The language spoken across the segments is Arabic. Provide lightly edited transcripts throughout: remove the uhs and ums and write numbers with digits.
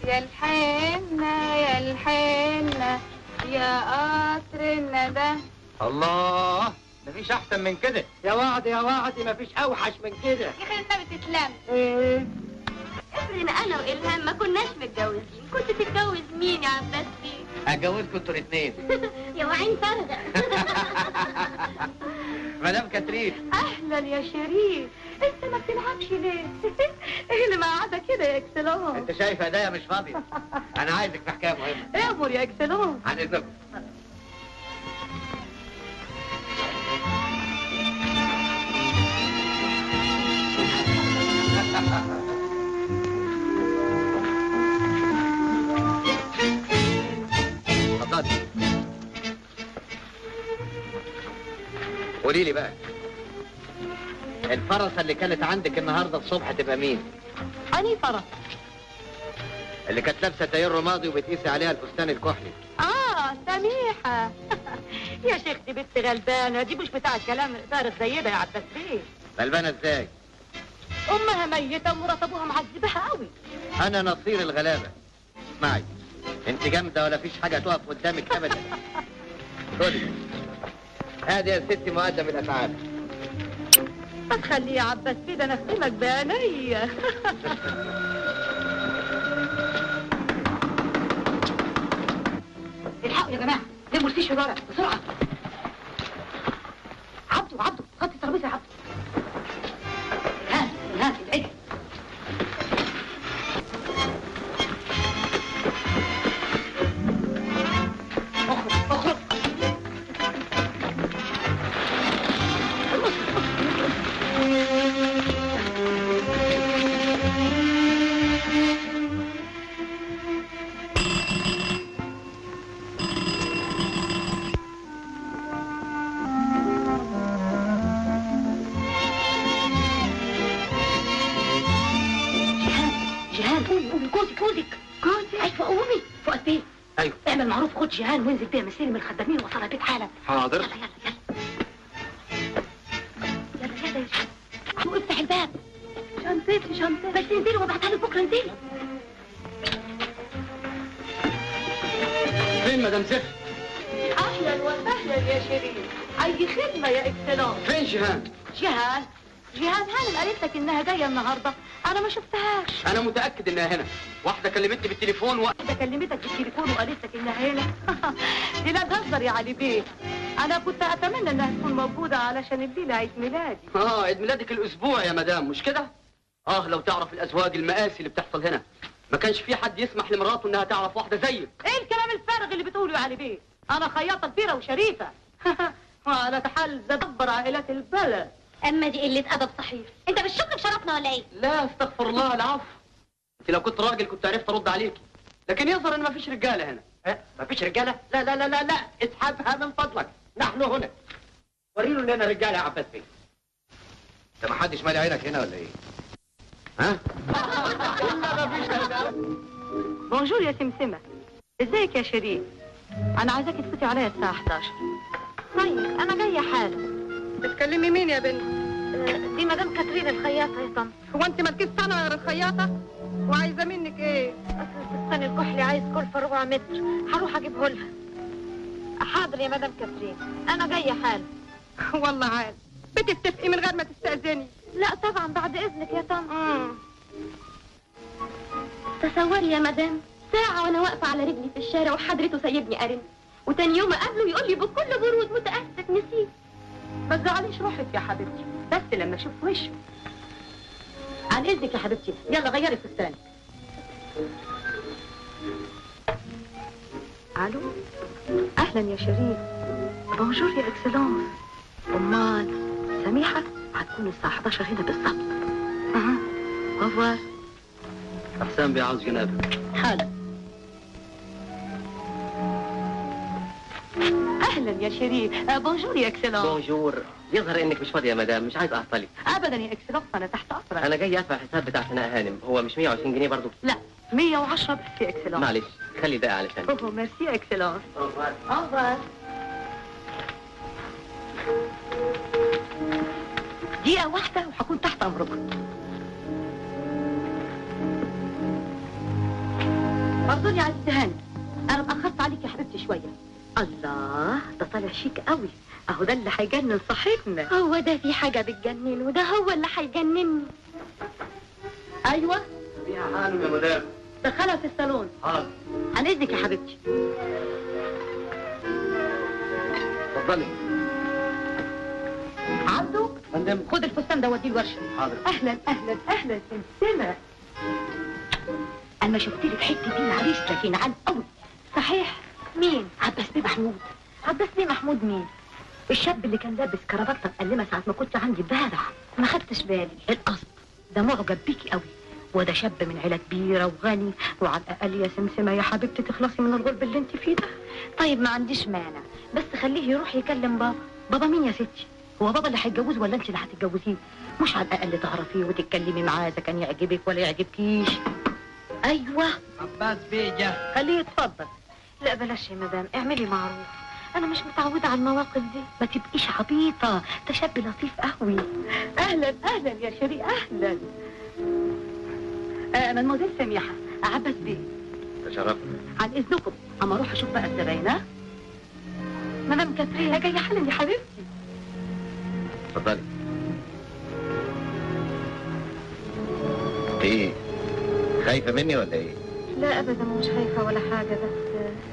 يا الحنة يا الحنة يا قطر الندى. الله، مفيش احسن من كده. يا وعد يا وعد، مفيش اوحش من كده. يا اخي انت بتتلم. افرض انا والهام ما كناش متجوزين، كنت تتجوز مين يا عباس بيه؟ هتجوزكوا انتوا الاثنين. يا وعين فارغه. مدام كاترين. اهلا يا شريف، انت ما بتلعبش ليه؟ ايه اللي مقعدك كده يا اكسلون؟ انت شايفه ايديا مش فاضيه. انا عايزك في حكايه مهمه. امر يا اكسلون. عن اذنكم. اتفضلي. قولي لي بقى، الفرسه اللي كانت عندك النهارده الصبح تبقى مين؟ اني فرس؟ اللي كانت لابسه تاير رمادي وبتقيسي عليها الفستان الكحلي. سميحه. يا شيخ دي بنت غلبانه، دي مش بتاعت كلام فارغ زي ده يا عباس بيه. غلبانه ازاي؟ امها ميته ومرات ابوها معذبها قوي. انا نصير الغلابه. اسمعي، انت جامده ولا فيش حاجه تقف قدامك ابدا. خدي هادي يا ستي مقدم الاسعار. ما تخليه يا عباس بيه، ده انا اخدمك بعينيا. الحقوا يا جماعه، لموا الفيش في الورق بسرعه. عبده غطي الترابيزه يا عبده. الهان ابعدي. اخرج. جوزك. ايوه قومي. فؤاد بيه. ايوه. اعمل معروف، خد جيهان وانزل بيها مسيري من الخدامين ووصلها البيت حالا. حاضر. يلا يا شيخ. افتح الباب. شنطتي بس انزلي وابعتها لك بكره. انزلي. فين مدام زفت؟ اهلا وسهلا يا شيرين. اي خدمه يا اكسلون. فين جيهان؟ جيهان هانم قالت لك انها جايه النهارده، انا ما شفتهاش. انا متاكد انها هنا. واحده كلمتني بالتليفون واحده كلمتك بالتليفون وقالت لك انها هنا. دي لا تهزر يا علي بيه. انا كنت اتمنى انها تكون موجوده علشان الليله عيد ميلادي. عيد ميلادك الاسبوع يا مدام، مش كده؟ لو تعرف الازواج المآسي اللي بتحصل هنا، ما كانش في حد يسمح لمراته انها تعرف واحده زيك. ايه الكلام الفارغ اللي بتقوله يا علي بيه؟ انا خياطه كبيره وشريفه. على تحل تدبر عائلات البلد. اما دي قله ادب صحيح. انت بتشك بشرفنا ولا ايه؟ لا استغفر الله العفو. انت لو كنت راجل كنت عرفت ارد عليكي، لكن يظهر ان ما فيش رجاله هنا. ما فيش رجاله؟ لا لا لا لا لا، اسحبها من فضلك، نحن هنا. وريله اننا رجاله يا عباس بيه. انت ما حدش مالي عينك هنا ولا ايه؟ ها؟ لا ما فيش رجاله. بونجور يا سمسمه. ازيك يا شيرين؟ انا عايزاكي تفوتي عليا الساعه 11. طيب انا جايه حالا. بتكلمي مين يا بنت؟ دي مدام كاترين الخياطه يا طن. هو انت مالكيش صنعه غير الخياطه؟ وعايزه منك ايه؟ اصل الفستان الكحلي عايز كلفه ربع متر، هروح اجيبه لها. حاضر يا مدام كاترين، انا جايه حالا. والله عال بتتفقي من غير ما تستأذني. لا طبعا بعد اذنك يا طن. تصوري يا مدام، ساعه وانا واقفه على رجلي في الشارع وحضرته سايبني ارن، وتاني يوم اقابله يقول لي بكل برود متاسف نسيت. ما تزعليش روحك يا حبيبتي، بس لما اشوف وشه. عن اذنك يا حبيبتي، يلا غيري فستانك. الو، اهلا يا شريف. بونجور يا اكسلونس. امال سميحه هتكون الساعه 11 هنا بالظبط. اوفر. احسان بيعاوز جنابك حالا. اهلا يا شريف. بونجور يا اكسلونس. بونجور. يظهر انك مش فاضيه يا مدام، مش عايز اعطلك. ابدا يا اكسلونس، انا تحت امرك. انا جاي ادفع الحساب بتاع سناء هانم، هو مش 120 جنيه برضو؟ لا 110 بس يا اكسلونس. معلش خلي ده علشان. اوه ميرسي يا اكسلونس. اوفر. دقيقة واحدة وهكون تحت امركم. اعذري يا عزيزة هاني، انا اتأخرت عليك يا حبيبتي شوية. الله، ده طالع شيك قوي، اهو ده اللي هيجنن صاحبنا. هو ده في حاجة بتجنن وده هو اللي هيجنني. ايوه، فيها حال يا مدام. دخلها في الصالون. حاضر. عن اذنك يا حبيبتي. اتفضلي. عبده، فندم. خد الفستان ده وديه الورشة. حاضر. اهلا اهلا اهلا سمسمة. انا شفت لك حته دين عريس لكن عن قوي. صحيح؟ مين؟ عباس بيه محمود. عباس بيه محمود مين؟ الشاب اللي كان لابس كرافته مقلمه ساعه ما كنت عندي امبارح. ما خدتش بالي. القصد ده معجب بيكي قوي، وده شاب من عيله كبيره وغني، وعلى الاقل يا سمسمه يا حبيبتي تخلصي من الغرب اللي انت فيه ده. طيب ما عنديش مانع، بس خليه يروح يكلم بابا. بابا مين يا ستي؟ هو بابا اللي هيتجوز ولا انت اللي هتتجوزيه؟ مش على الاقل تعرفيه وتتكلمي معاه اذا كان يعجبك ولا يعجبكيش. ايوه عباس بيه جه. خليه يتفضل. لا بلاش يا مدام، اعملي معروف، انا مش متعودة على المواقف دي. ما تبقيش عبيطه، ده شاب لطيف قوي. اهلا اهلا يا شريك، اهلا. مدموزيل سميحه، عباس بيه. تشرفنا. عن اذنكم اما اروح اشوف بقى الزباين. ها مدام كاترين جايه حالا يا حبيبتي. اتفضلي. ايه؟ خايفة مني ولا ايه؟ لا ابدا مش خايفة ولا حاجة،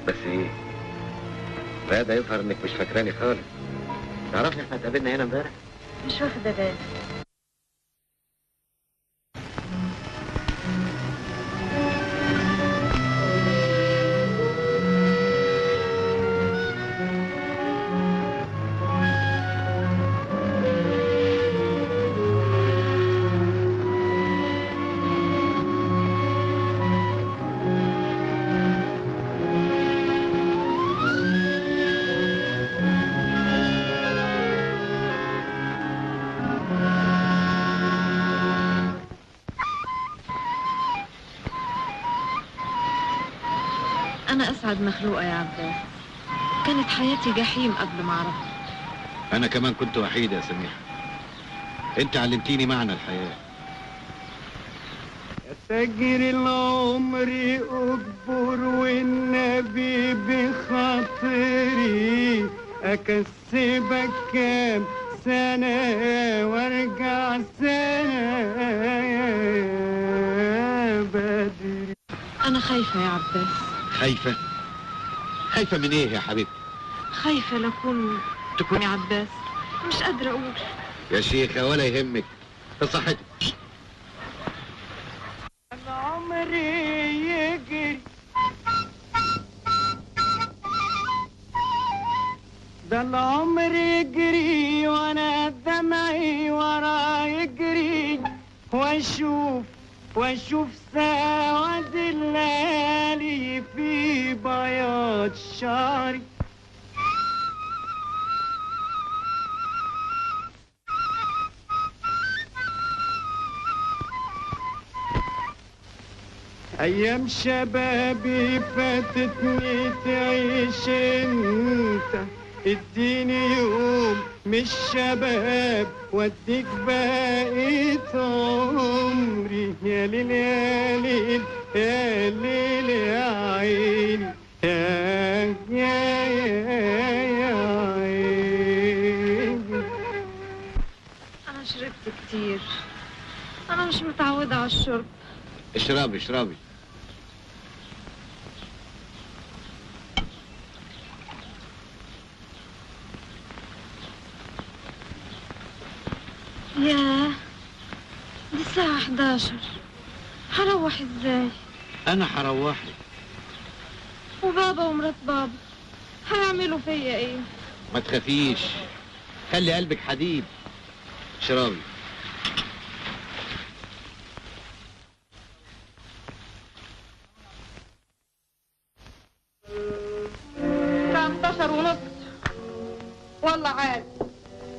بس ايه؟ لا ده يظهر انك مش فاكراني خالص. تعرفي احنا اتقابلنا هنا امبارح؟ مش واخدة بالي. أنا أسعد مخلوقة يا عباس، كانت حياتي جحيم قبل ما أعرفك. أنا كمان كنت وحيد يا سميحة، أنت علمتيني معنى الحياة. يا تاجر العمر أكبر والنبي بخاطري، أكسبك كام سنة وارجع سنة بدري. أنا خايفة يا عباس. خايفة؟ خايفة من إيه يا حبيبتي؟ خايفة تكوني عباس، مش قادرة أقول. يا شيخة ولا يهمك، في صحتك. العمر يجري، ده العمر يجري وانا دمعي ورا يجري، واشوف سواد الليالي في بياض شعري. ايام شبابي فاتتني تعيش انت، اديني يوم مش شباب واديك بقيت عمري. يا ليل يا ليل يا ليل يا عيني يا عيني. أنا شربت كتير، أنا مش متعودة على الشرب. اشربي اشربي. ياه، دي الساعة 11، هروح ازاي؟ أنا هروحك. وبابا ومرات بابا هيعملوا فيا ايه؟ ما تخافيش، خلي قلبك حديد. اشربي. الساعة 11 ونص. والله عاد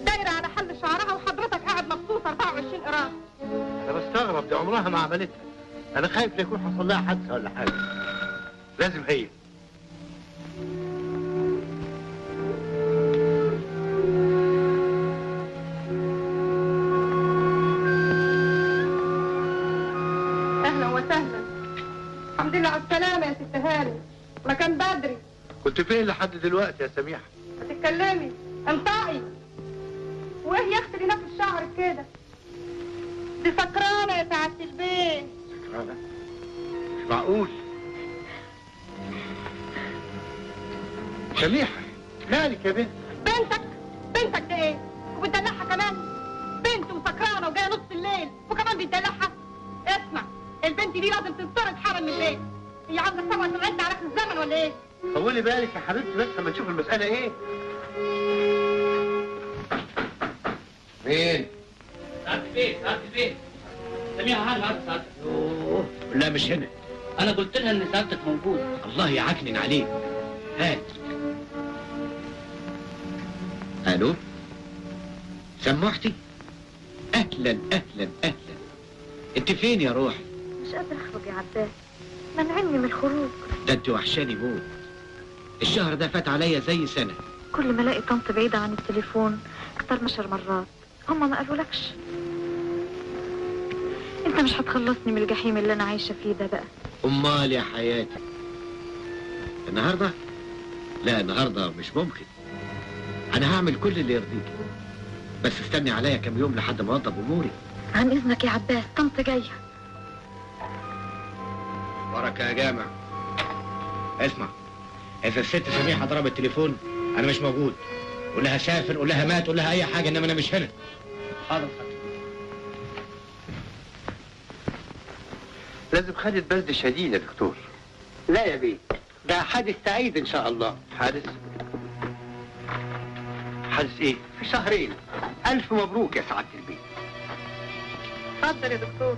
دايرة على حل شعرها وحضرتك قاعد مبسوط 24 قراص. انا بستغرب، دي عمرها ما عملتها. انا خايف لا يكون حصل لها حادثة ولا حاجة. لازم هي. اهلا وسهلا. الحمد لله على السلامة يا ست هاني. ما كان بدري. كنت فين لحد دلوقتي يا سميحة؟ ما تتكلمي، انطقي. وايه يا اختي اللي ناكل شعرك كده؟ دي سكرانة يا سعادة البيت. سكرانة؟ مش معقول. سميحة مالك يا بنت؟ بنتك دي ايه؟ وبتدلعها كمان؟ بنت وسكرانة وجاية نص الليل وكمان بتدلعها؟ اسمع، البنت دي لازم تنطرد حالا من البيت. هي عاوزة تسوى سمعتنا على اخر الزمن ولا ايه؟ طولي بالك يا حبيبتي بس لما نشوف المسألة ايه. مين؟ سعادة البيت سميحة هاني عارف سعادتك. يوه لا مش هنا. أنا قلت لها إن سعادتك موجود. الله يعكنن عليك. هات. الو سموحتي؟ اهلا اهلا اهلا. انت فين يا روحي؟ مش قادرة اخرج يا عباس، منعني من الخروج. ده انت وحشاني موت. الشهر ده فات عليا زي سنة. كل ما الاقي طنط بعيدة عن التليفون اختار 10 مرات. هما ما قالولكش؟ انت مش هتخلصني من الجحيم اللي انا عايشة فيه ده بقى. امال يا حياتي النهارده؟ لا النهارده مش ممكن. انا هعمل كل اللي يرضيكي، بس استني عليا كام يوم لحد ما اوضب اموري. عن اذنك يا عباس، طنط جاية. بركة يا جامع. اسمع، اذا الست سميحة ضربت التليفون انا مش موجود. قول لها سافر، قول لها مات، قول لها اي حاجة، انما انا مش هنا. حاضر. لازم خدت برد شديد يا دكتور. لا يا بيه، ده حادث سعيد إن شاء الله. حادث ايه؟ في شهرين. ألف مبروك يا سعادة البيت. اتفضل يا دكتور.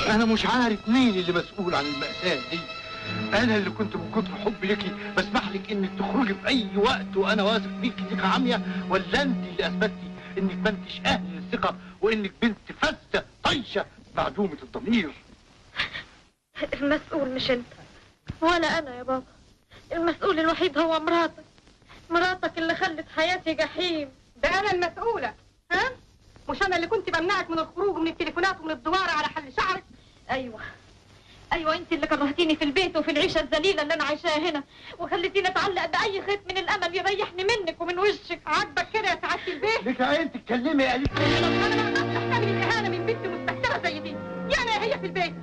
انا مش عارف مين اللي مسؤول عن المأساة دي. انا اللي كنت من كتر حبي ليكي بسمح لك انك تخرجي في اي وقت وانا واثق فيكي ثقة عامية، ولا انت اللي اثبتي انك ما انتش اهل للثقة وانك بنت فاسدة طيشة معدومة الضمير. المسؤول مش انت ولا انا يا بابا. المسؤول الوحيد هو مراتك اللي خلت حياتي جحيم. ده انا المسؤولة، ها؟ مش انا اللي كنت بمنعك من الخروج ومن التليفونات ومن الدوار على حل شعرك؟ ايوه انت اللي كرهتيني في البيت وفي العيشه الذليله اللي انا عايشاها هنا، وخليتيني اتعلق باي خيط من الامل يريحني منك ومن وشك. عاجبك كده يا سعادة البيت؟ ليك عين تتكلمي يا قليل. انا ما اقدرش احتمل الاهانة من بنت مستهترة زي دي. يعني هي في البيت.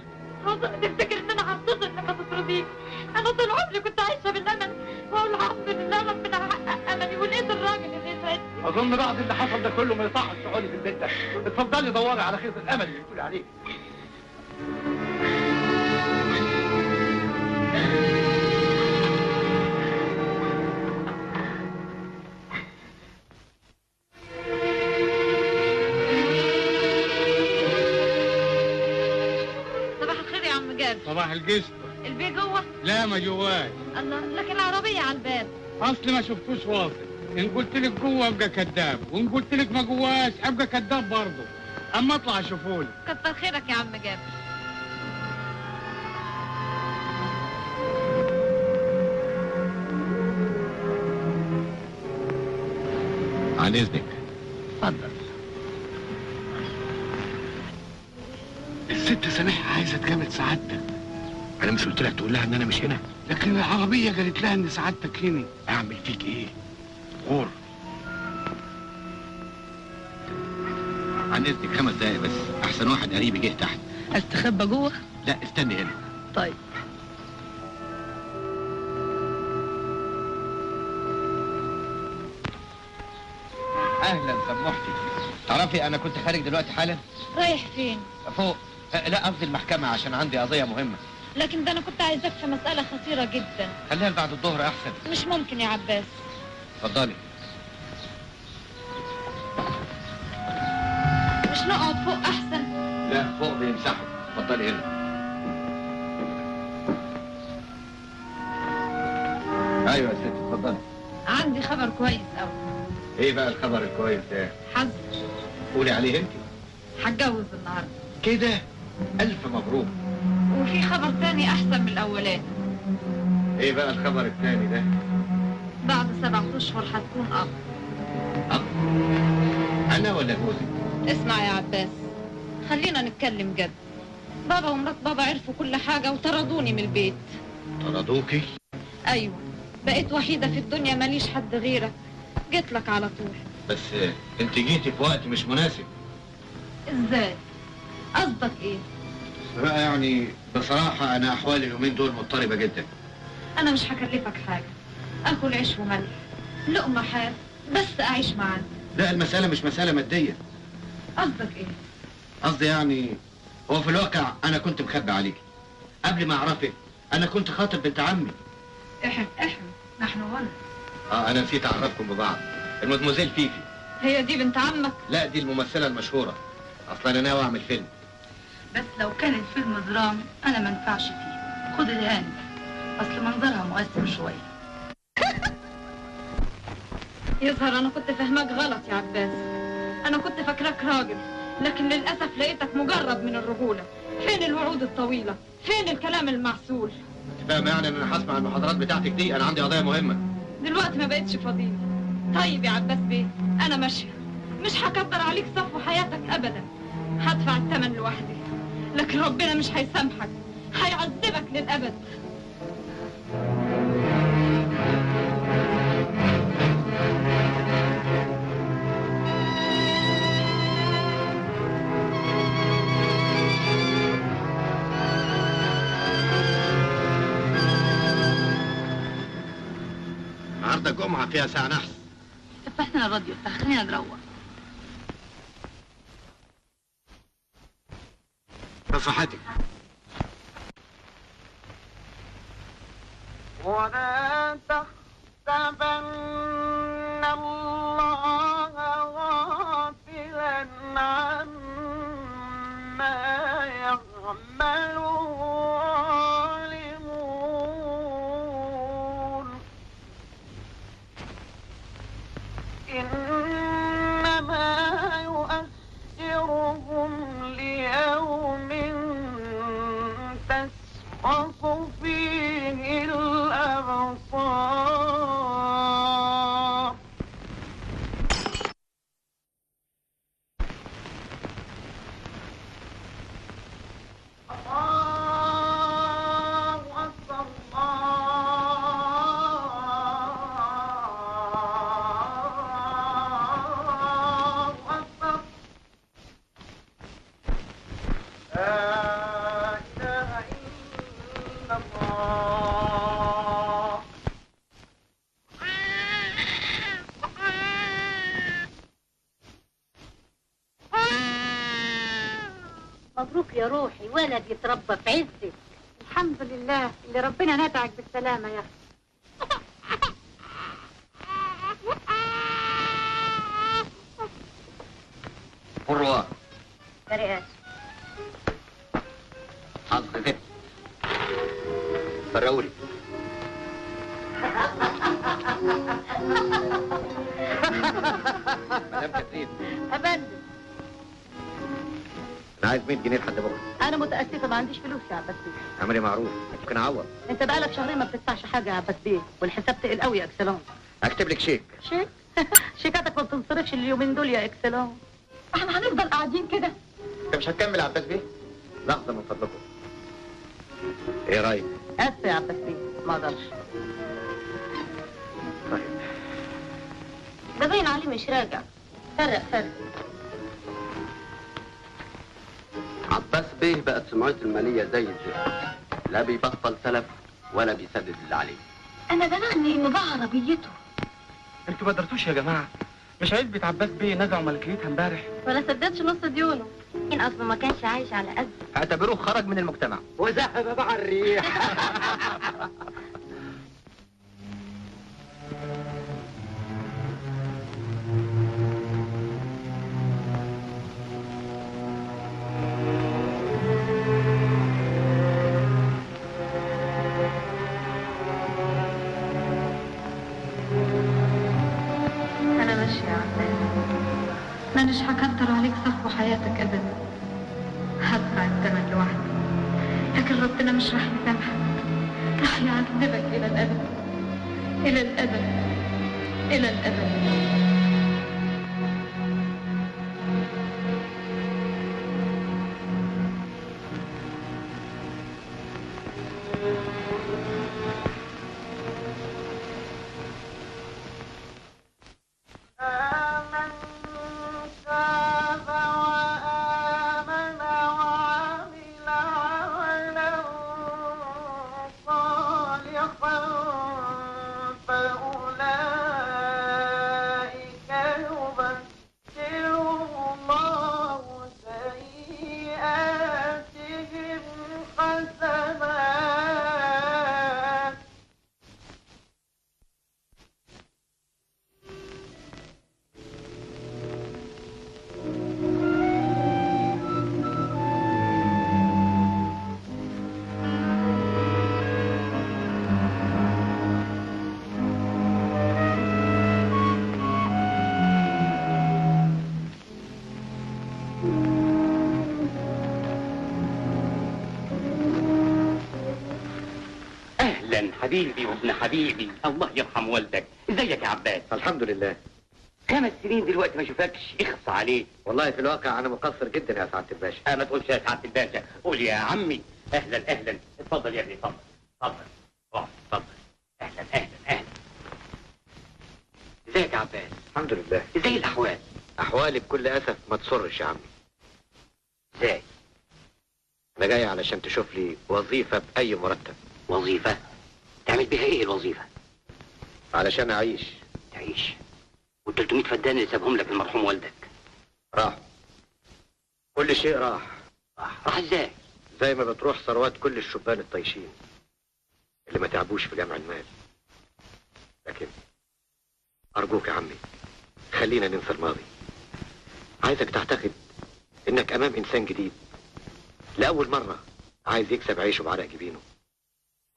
تفتكر ان انا هنتصر لما تطرديك؟ انا طول عمري كنت عايشه بالامل، واقول الحمد لله ربنا حقق املي ولقيت الراجل اللي يسعدني. اظن بعد اللي حصل ده كله ما يصحش تقعدي في البيت ده. اتفضلي دوري على خيط الامل اللي بتقولي عليه. صباح الخير يا عم جابر. صباح القشطة. البيت جوه؟ لا ما جواش. الله، لكن العربية على الباب. اصل ما شفتوش واصل. ان قلت لك جوه ابقى كذاب، وان قلت لك ما جواش ابقى كذاب برضه. اما اطلع شوفولي. كتر خيرك يا عم جابر. عن اذنك. اتفضل. الست سميحة عايزة تجامل سعادتك. انا مش قلت لك تقول لها ان انا مش هنا؟ لكن العربية قالت لها ان سعادتك هنا. اعمل فيك ايه؟ غور. عن اذنك 5 دقايق بس، احسن واحد قريبي جه تحت. استخبى جوه؟ لا استني هنا. طيب. اهلا سموحتي. تعرفي انا كنت خارج دلوقتي حالا. رايح فين؟ فوق. لا قصدي المحكمة عشان عندي قضية مهمة. لكن ده انا كنت عايزاك في مسألة خطيرة جدا. خليها بعد الظهر احسن. مش ممكن يا عباس. اتفضلي. مش نقعد فوق احسن؟ لا فوق بيمسحوا. اتفضلي هنا. ايوه يا ستي اتفضلي. عندي خبر كويس قوي. ايه بقى الخبر الكويس ده؟ حظ. قولي عليه انت. هتجوز النهارده. كده؟ الف مبروك. وفي خبر تاني احسن من الاولاني. ايه بقى الخبر الثاني ده؟ بعد 7 اشهر هتكون اب. اب؟ انا ولا جوزي؟ اسمع يا عباس، خلينا نتكلم جد. بابا ومرات بابا عرفوا كل حاجة وطردوني من البيت. طردوكي؟ ايوه، بقيت وحيدة في الدنيا، ماليش حد غيرك. جيت لك على طول. بس انت جيتي في وقت مش مناسب. ازاي؟ قصدك ايه؟ بقى يعني بصراحة انا احوالي اليومين دول مضطربة جدا. انا مش هكلفك حاجة، اكل عيش وملح، لقمة حاف، بس اعيش معاك. لا المسألة مش مسألة مادية. قصدك ايه؟ قصدي يعني هو في الواقع انا كنت مخبي عليكي. قبل ما اعرفك انا كنت خاطب بنت عمي. احنا نحن هنا. انا نسيت اعرفكم ببعض. المدموزيل فيفي. هي دي بنت عمك؟ لا دي الممثلة المشهورة. اصلا انا ناوي اعمل فيلم. بس لو كان الفيلم درامي انا ما انفعش فيه. خد الهاني، اصل منظرها مؤثر شويه. يظهر انا كنت فاهماك غلط يا عباس. انا كنت فاكراك راجل، لكن للاسف لقيتك مجرد من الرجوله. فين الوعود الطويله؟ فين الكلام المعسول؟ انت فاهم يعني ان انا هسمع المحاضرات بتاعتك دي؟ انا عندي قضيه مهمه. دلوقتي ما بقتش فاضيلي. طيب يا عباس بيه، انا ماشيه، مش هكبر عليك صفو حياتك ابدا. هدفع الثمن لوحدي، لكن ربنا مش هيسامحك، هيعذبك للابد. النهارده جمعه فيها ساعه نحس. فتح لنا الراديو، خلينا نروح. بصحتك. ولا تحسبن الله غافلا عما يعمل الظالمون إنما يؤخرهم ليوم تشخص فيه الأبصار. الله أكبر الله أكبر. لا إله إلا الله. مبروك يا روحي، ولد يتربى في عزك. الحمد لله اللي ربنا نتعك بالسلامة يا أخي. قروا فرقاش. حظ زفت. فرقولي. مدام كاترين، أبدا انا عايز 100 جنيه لحد بكره. أنا متأسفة ما عنديش فلوس يا عباس بيه. عملي معروف، ممكن اعوض. أنت بقالك شهرين ما بتدفعش حاجة يا عباس بيه، والحساب تقل قوي يا إكسلون. اكتب لك شيك. شيك؟ شيكاتك ما بتنصرفش اليومين دول يا إكسلون. احنا هنفضل قاعدين كده؟ انت مش هتكمل يا عباس بيه؟ لحظه من فضلكم. ايه رايك؟ آسفة يا عباس بيه، ما أقدرش. طيب ده باين عليه مش راجع. فرق. عباس بيه بقت سمعته المالية زي الزفت، لا بيبطل سلف ولا بيسدد اللي عليه. أنا بلغني إنه باع عربيته. انتوا ما قدرتوش يا جماعه، مش عزبة عباس بيه نزعوا ملكيتها امبارح. ولا سددش نص ديونه. إن أصله ما كانش عايش على قد. اعتبروه خرج من المجتمع وذهب مع الريح. أنا ماشية يا عباس، مانيش هكتر عليك صفو حياتك أبدا. هدفع الثمن لوحدي، لكن ربنا مش راح يسامحك، راح يعذبك إلى الأبد، إلى الأبد، إلى الأبد. حبيبي وابن حبيبي، الله يرحم والدك. ازيك يا عباس؟ الحمد لله. 5 سنين دلوقتي ما اشوفكش، اخص عليك. والله في الواقع انا مقصر جدا يا سعاده الباشا. ما تقولش يا سعاده الباشا، قول يا عمي. اهلا اهلا، اتفضل يا ابني، اتفضل اتفضل اقعد، اتفضل. اهلا اهلا اهلا. ازيك يا عباس؟ الحمد لله. ازاي الاحوال؟ احوالي بكل اسف ما تسرش يا عمي. ازاي؟ انا جاي علشان تشوف لي وظيفه باي مرتب. وظيفه؟ تعمل بيها ايه الوظيفه؟ علشان اعيش. تعيش؟ وال300 فدان اللي سابهم لك المرحوم والدك راح. كل شيء راح. راح ازاي؟ زي ما بتروح ثروات كل الشبان الطايشين اللي ما تعبوش في جمع المال. لكن ارجوك يا عمي خلينا ننسى الماضي. عايزك تعتقد انك امام انسان جديد لاول مره عايز يكسب عيشه بعرق جبينه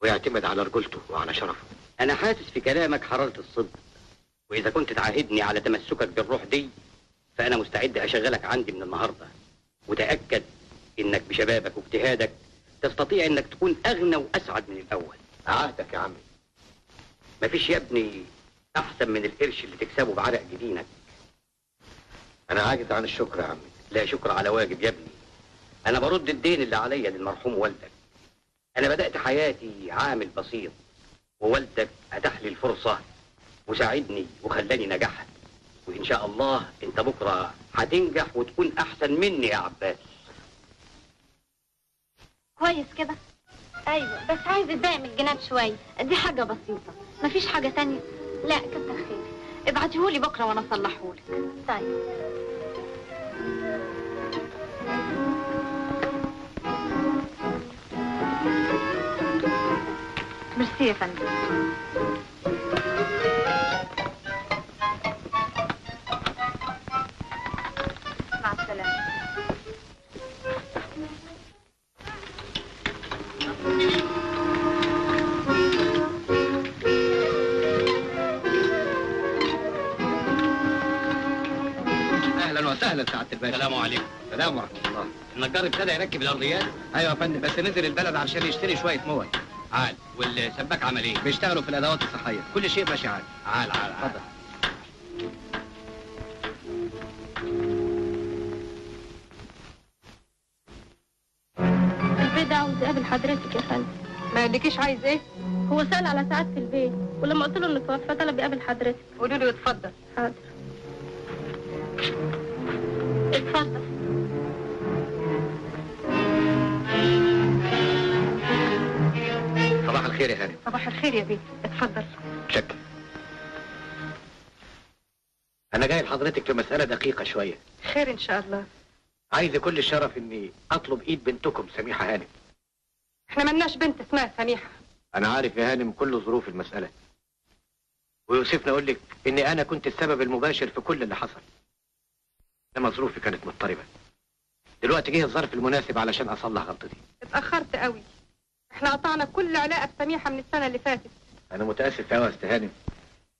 ويعتمد على رجولته وعلى شرفه. انا حاسس في كلامك حرارة الصدق، واذا كنت تعاهدني على تمسكك بالروح دي فانا مستعد اشغلك عندي من النهارده، وتاكد انك بشبابك واجتهادك تستطيع انك تكون اغنى واسعد من الاول. عهدك يا عمي. مفيش يا ابني احسن من القرش اللي تكسبه بعرق جبينك. انا عاجز عن الشكر يا عمي. لا شكر على واجب يا ابني، انا برد الدين اللي عليا للمرحوم والدك. انا بدأت حياتي عامل بسيط، ووالدك اتاح لي الفرصة وساعدني وخلاني نجحت، وان شاء الله انت بكرة هتنجح وتكون احسن مني يا عباس. كويس كده؟ ايوه، بس عايز ابدا من الجناب شويه. دي حاجه بسيطه، مفيش حاجه تانية. لا كتر خير، ابعتيهولي بكره وانا اصلحهولك. طيب. ميرسي يا فندم. مع السلامه. اهلا وسهلا سعاده الباشا. السلام عليكم. السلام ورحمه الله. النجار ابتدى يركب الارضيات؟ ايوه يا فندم، بس نزل البلد علشان يشتري شويه موت. عال. والسباك عمل ايه؟ بيشتغلوا في الادوات الصحيه، كل شيء ماشي عادي. عال عال عال. اتفضل. البيت ده عاوز يقابل حضرتك يا فندم. ما قالكيش عايز ايه؟ هو سأل على سعادة البيت، ولما قلت له انه توفى طلب يقابل حضرتك. قولوا له اتفضل. حاضر. اتفضل. صباح الخير يا هانم. صباح الخير يا بيه، اتفضل. شكرا. انا جاي لحضرتك في مساله دقيقه شويه. خير ان شاء الله. عايز كل الشرف اني اطلب ايد بنتكم سميحه هانم. احنا ملناش بنت اسمها سميحه. انا عارف يا هانم كل ظروف المساله، ويوسفني اقول لك اني انا كنت السبب المباشر في كل اللي حصل، انما ظروفي كانت مضطربه. دلوقتي جه الظرف المناسب علشان اصلح غلطتي. اتاخرت قوي، احنا قطعنا كل علاقه بسميحه من السنه اللي فاتت. انا متاسف قوي يا استاذ هانم،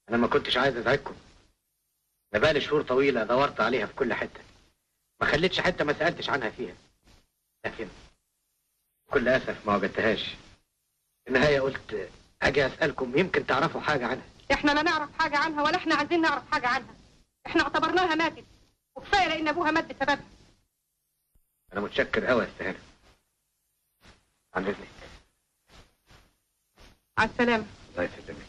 انا ما كنتش عايز ازعجكم. انا بقالي شهور طويله دورت عليها في كل حته، ما خليتش حته ما سالتش عنها فيها، لكن بكل اسف ما وجدتهاش. في النهايه قلت اجي اسالكم يمكن تعرفوا حاجه عنها. احنا لا نعرف حاجه عنها ولا احنا عايزين نعرف حاجه عنها. احنا اعتبرناها ماتت، وكفايه لان ابوها مات بسببها. انا متشكر قوي يا استاذ هانم. عن اذنك. على السلامه. الله يسلمك.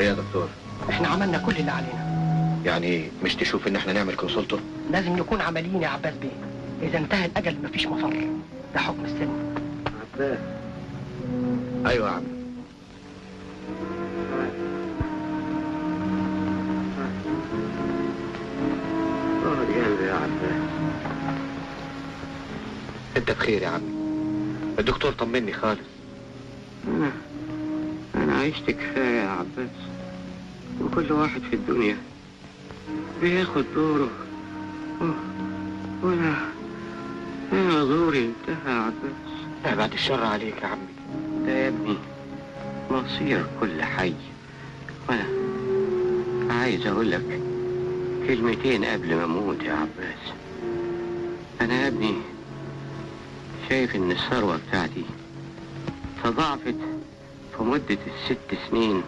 ايه يا دكتور؟ احنا عملنا كل اللي علينا. يعني مش تشوف ان احنا نعمل كونسلتور؟ لازم نكون عمليين يا عباس بيه. اذا انتهى الاجل مفيش مفر، ده حكم السن. عباس. ايوه يا عم. قلبي يا عباس. انت بخير يا عمي؟ الدكتور طمني خالص. انا عشت كفايه يا عباس، وكل واحد في الدنيا بياخد دوره، وانا دوري انتهى يا عباس. لا بعد الشر عليك يا عمي. ده يا ابني مصير كل حي، وانا عايز اقول لك كلمتين قبل ما اموت يا عباس. انا يا ابني شايف ان الثروه بتاعتي تضاعفت في مده ال6 سنين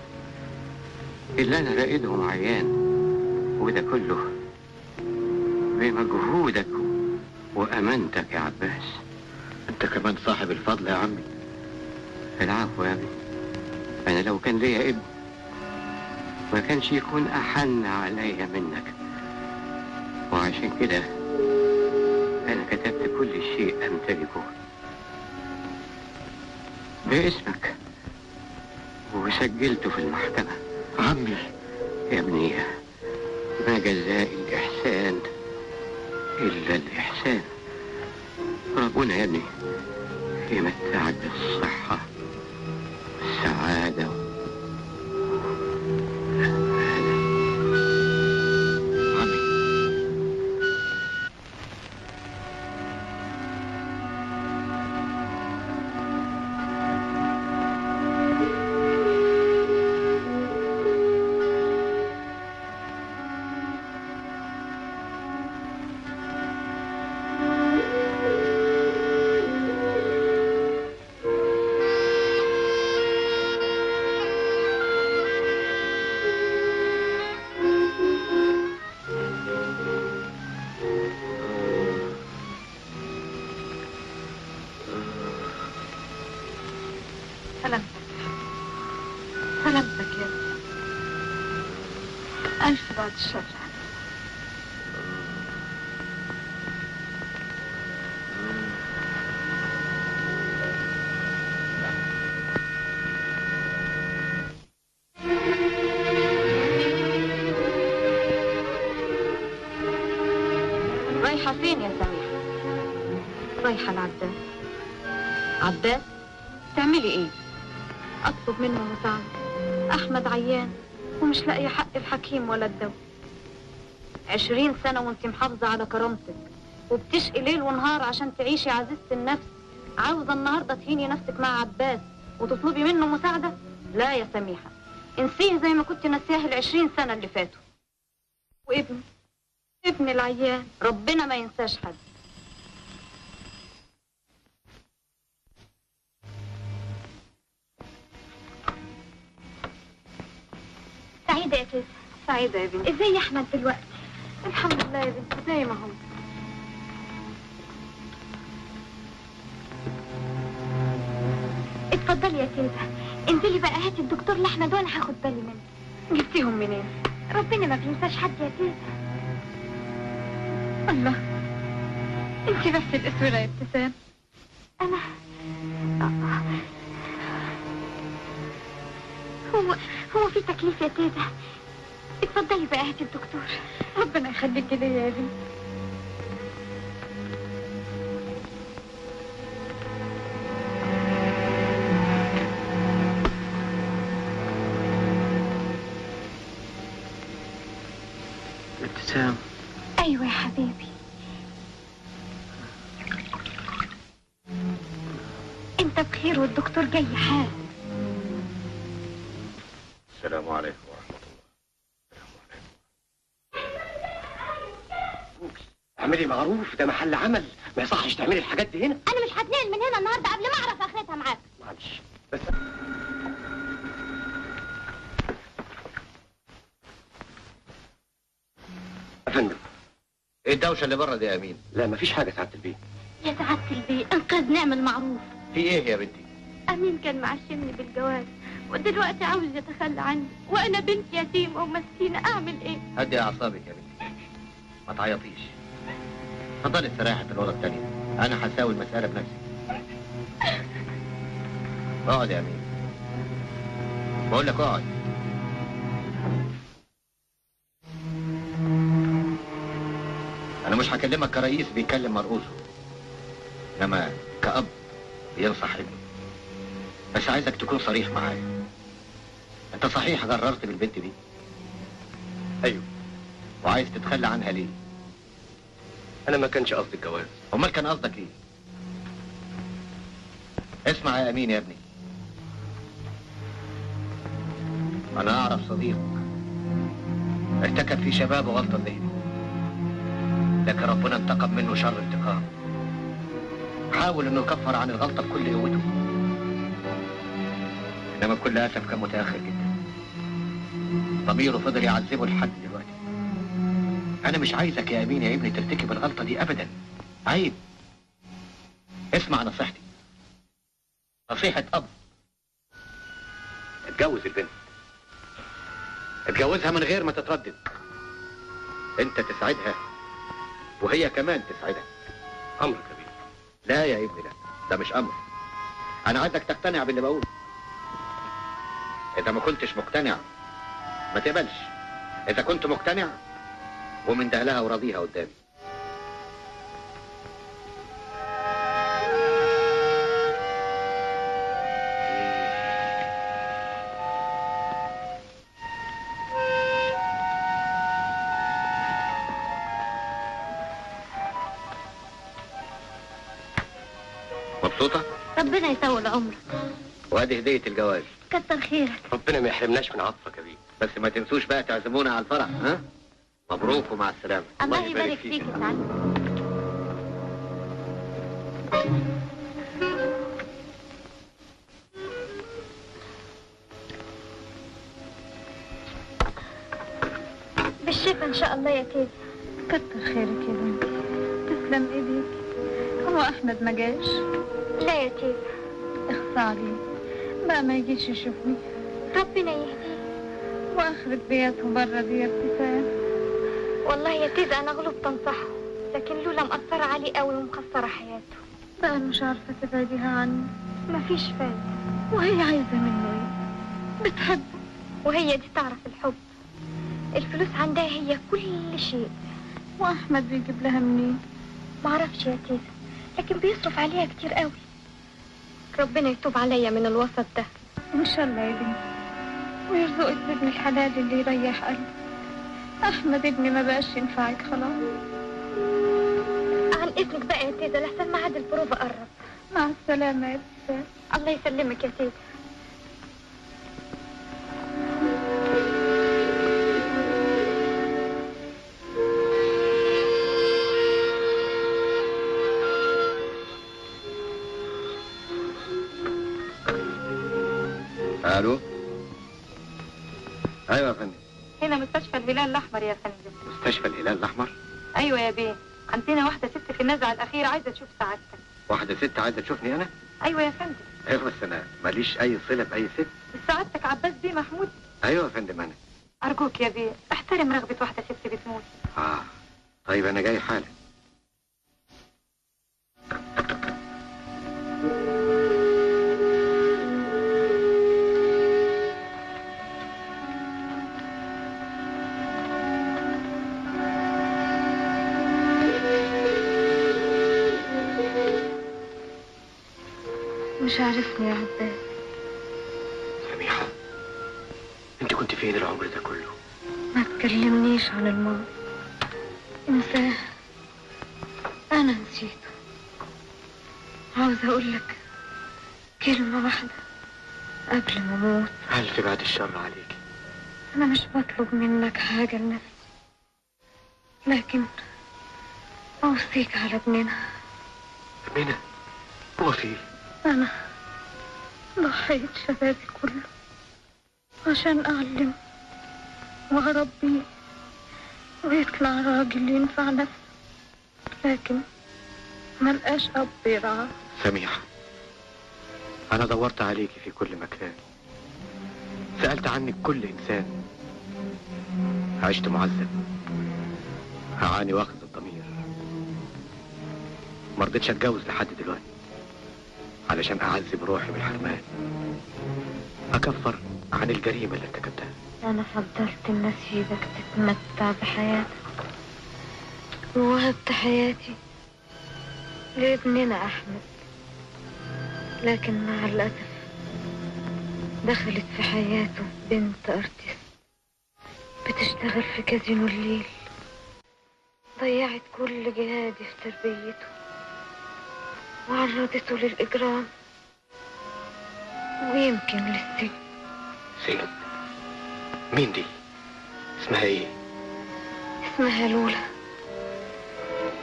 اللي انا راقدهم عيان، وده كله بمجهودك وامانتك يا عباس. انت كمان صاحب الفضل يا عمي. العفو يا ابني. انا لو كان ليا ابن ما كانش يكون احن عليا منك، وعشان كده انا كتبت كل شيء امتلكه باسمك وسجلته في المحكمة. عمي يا ابني، ما جزاء الإحسان إلا الإحسان. ربنا يا ابني يمتعك بالصحة والسعادة سلامتك يا ابني. ألف بعد الشر عليك. رايحة فين يا سميحة؟ رايحة لعباس. عباس؟ تعملي ايه؟ اطلب منه مساعدة. احمد عيان ومش لاقي حق الحكيم ولا الدواء. 20 سنة وانت محافظة على كرامتك وبتشقي ليل ونهار عشان تعيشي عزيزة النفس. عاوزة النهاردة تهيني نفسك مع عباس وتطلبي منه مساعدة؟ لا يا سميحة، انسيه زي ما كنت ناسياه ال20 سنة اللي فاتوا. ابني العيان ربنا ما ينساش حد. سعيدة يا تيتا. سعيدة يا بنتي. ازاي يا احمد دلوقتي؟ الحمد لله يا بنتي زي ما هو. اتفضلي يا تيتا، انزلي بقى هاتي الدكتور لاحمد وانا هاخد بالي منه. جبتيهم منين؟ ربنا ما بينساش حد يا تيتا. الله، انت بس الاسودة يا ابتسام. انا هو في تكليف يا تيتا. اتفضلي بقى هاتي الدكتور. ربنا يخليكي ليا يا بنتي. ابتسام. ايوه يا حبيبي. انت بخير والدكتور جاي حال. السلام عليكم ورحمة الله. اعملي معروف، ده محل عمل، ما يصحش تعملي الحاجات دي هنا. انا مش هتنقل من هنا النهارده قبل ما اعرف اخرتها معاك. معلش بس. يا فندم، ايه الدوشة اللي بره دي يا امين؟ لا مفيش حاجة سعادة البيه. يا سعادة البيه انقذ نعمل معروف. في ايه يا بنتي؟ امين كان معشمني بالجواز ودلوقتي عاوز يتخلى عني، وانا بنت يتيمه ومسكينه، اعمل ايه؟ هدي اعصابك يا بنتي، ما تعيطيش. اتفضلي استريحي في الاوضه الثانيه، انا هساوي المساله بنفسي. اقعد يا امين، بقول لك اقعد. انا مش هكلمك كرئيس بيكلم مرؤوسه، انما كأب بينصح ابنه. بس عايزك تكون صريح معايا. انت صحيح غررت بالبنت دي؟ ايوه. وعايز تتخلى عنها ليه؟ انا ما كانش قصدي الجواز. امال كان قصدك ايه؟ اسمع يا امين يا ابني، انا اعرف صديق ارتكب في شبابه غلطه زي دي، لكن ربنا انتقم منه شر انتقام. حاول انه يكفر عن الغلطه بكل قوته، انما بكل اسف كان متاخر جدا. ضميره فضل يعذبه لحد دلوقتي. انا مش عايزك يا امين يا ابني ترتكب الغلطه دي ابدا، عيب. اسمع نصيحتي، نصيحه اب. اتجوز البنت، اتجوزها من غير ما تتردد. انت تسعدها وهي كمان تسعدك. امرك يا بيه. لا يا ابني لا، ده مش امر. انا عايزك تقتنع باللي بقوله. اذا ما كنتش مقتنع ما تقبلش. اذا كنت مقتنع ومن دهلها وراضيها قدامي. مبسوطة؟ ربنا يطول عمرك. وادي هدية الجواز. كتر خيرك. ربنا ما يحرمناش من عطفك يا بيه. بس ما تنسوش بقى تعزمونا على الفرح، ها؟ مبروك ومع السلامة. الله يبارك فيك يا سعد. بالشفا ان شاء الله يا تيزي. كتر خيرك يا بنتي، تسلم ايديك. هو احمد ما جاش؟ لا يا تيزي. اخصى عليه بقى ما يجيش يشوفني. ربنا يهديه. واخرة بياته برا دي يا ابتسام. والله يا تيزي انا غلبت انصحه، لكن لولا مقصرة عليه قوي ومخسرة حياته. بقى مش عارفة تبعديها عني. مفيش فايدة. وهي عايزة منه ايه؟ بتحبه. وهي دي تعرف الحب. الفلوس عندها هي كل شيء. واحمد بيجيب لها منين؟ معرفش يا تيزي، لكن بيصرف عليها كتير قوي. ربنا يتوب عليا من الوسط ده. ان شاء الله يا بنتي، ويرزقك بابن الحلال اللي يريح قلبك. احمد ابني ما بقاش ينفعك خلاص. عن اذنك بقى يا تيزي، لحسن ميعاد البروفة قرب. مع السلامة يا ابتسام. الله يسلمك يا تيزي. الو. ايوه يا فندم. هنا مستشفى الهلال الاحمر يا فندم. مستشفى الهلال الاحمر؟ ايوه يا بيه، عندنا واحده ست في النزعه الاخيره عايزه تشوف سعادتك. واحده ست عايزه تشوفني انا؟ ايوه يا فندم. ايوه بس انا ماليش اي صله باي ست. سعادتك عباس بيه محمود. ايوه يا فندم انا. ارجوك يا بيه احترم رغبه واحده ست بتموت. طيب انا جاي حالا. مش عارفني يا عباس. سميحة، انت كنت فين العمر ده كله؟ ما تكلمنيش عن الماضي، انساه. انا نسيته. عاوزة اقول لك كلمة واحدة قبل ما اموت. ألف بعد الشر عليك. انا مش بطلب منك حاجة لنفسي، لكن اوصيك على ابننا. ابننا؟ هو فيه؟ أنا ضحيت شبابي كله عشان أعلم وأربيه ويطلع راجل ينفع نفسه، لكن ملقاش أب يرعاه. سميحة، أنا دورت عليكي في كل مكان سألت عنك كل إنسان. عشت معذب، هعاني واخذ الضمير. ما رضيتش اتجوز لحد دلوقتي علشان اعذب روحي بالحرمان، اكفر عن الجريمه اللي ارتكبتها. انا فضلت ان اسيبك تتمتع بحياتك ووهبت حياتي لابننا احمد، لكن مع الاسف دخلت في حياته بنت ارتست بتشتغل في كازينو الليل. ضيعت كل جهادي في تربيته وعرضته للإجرام ويمكن للسجن. سجن؟ مين دي؟ اسمها ايه؟ اسمها لولا.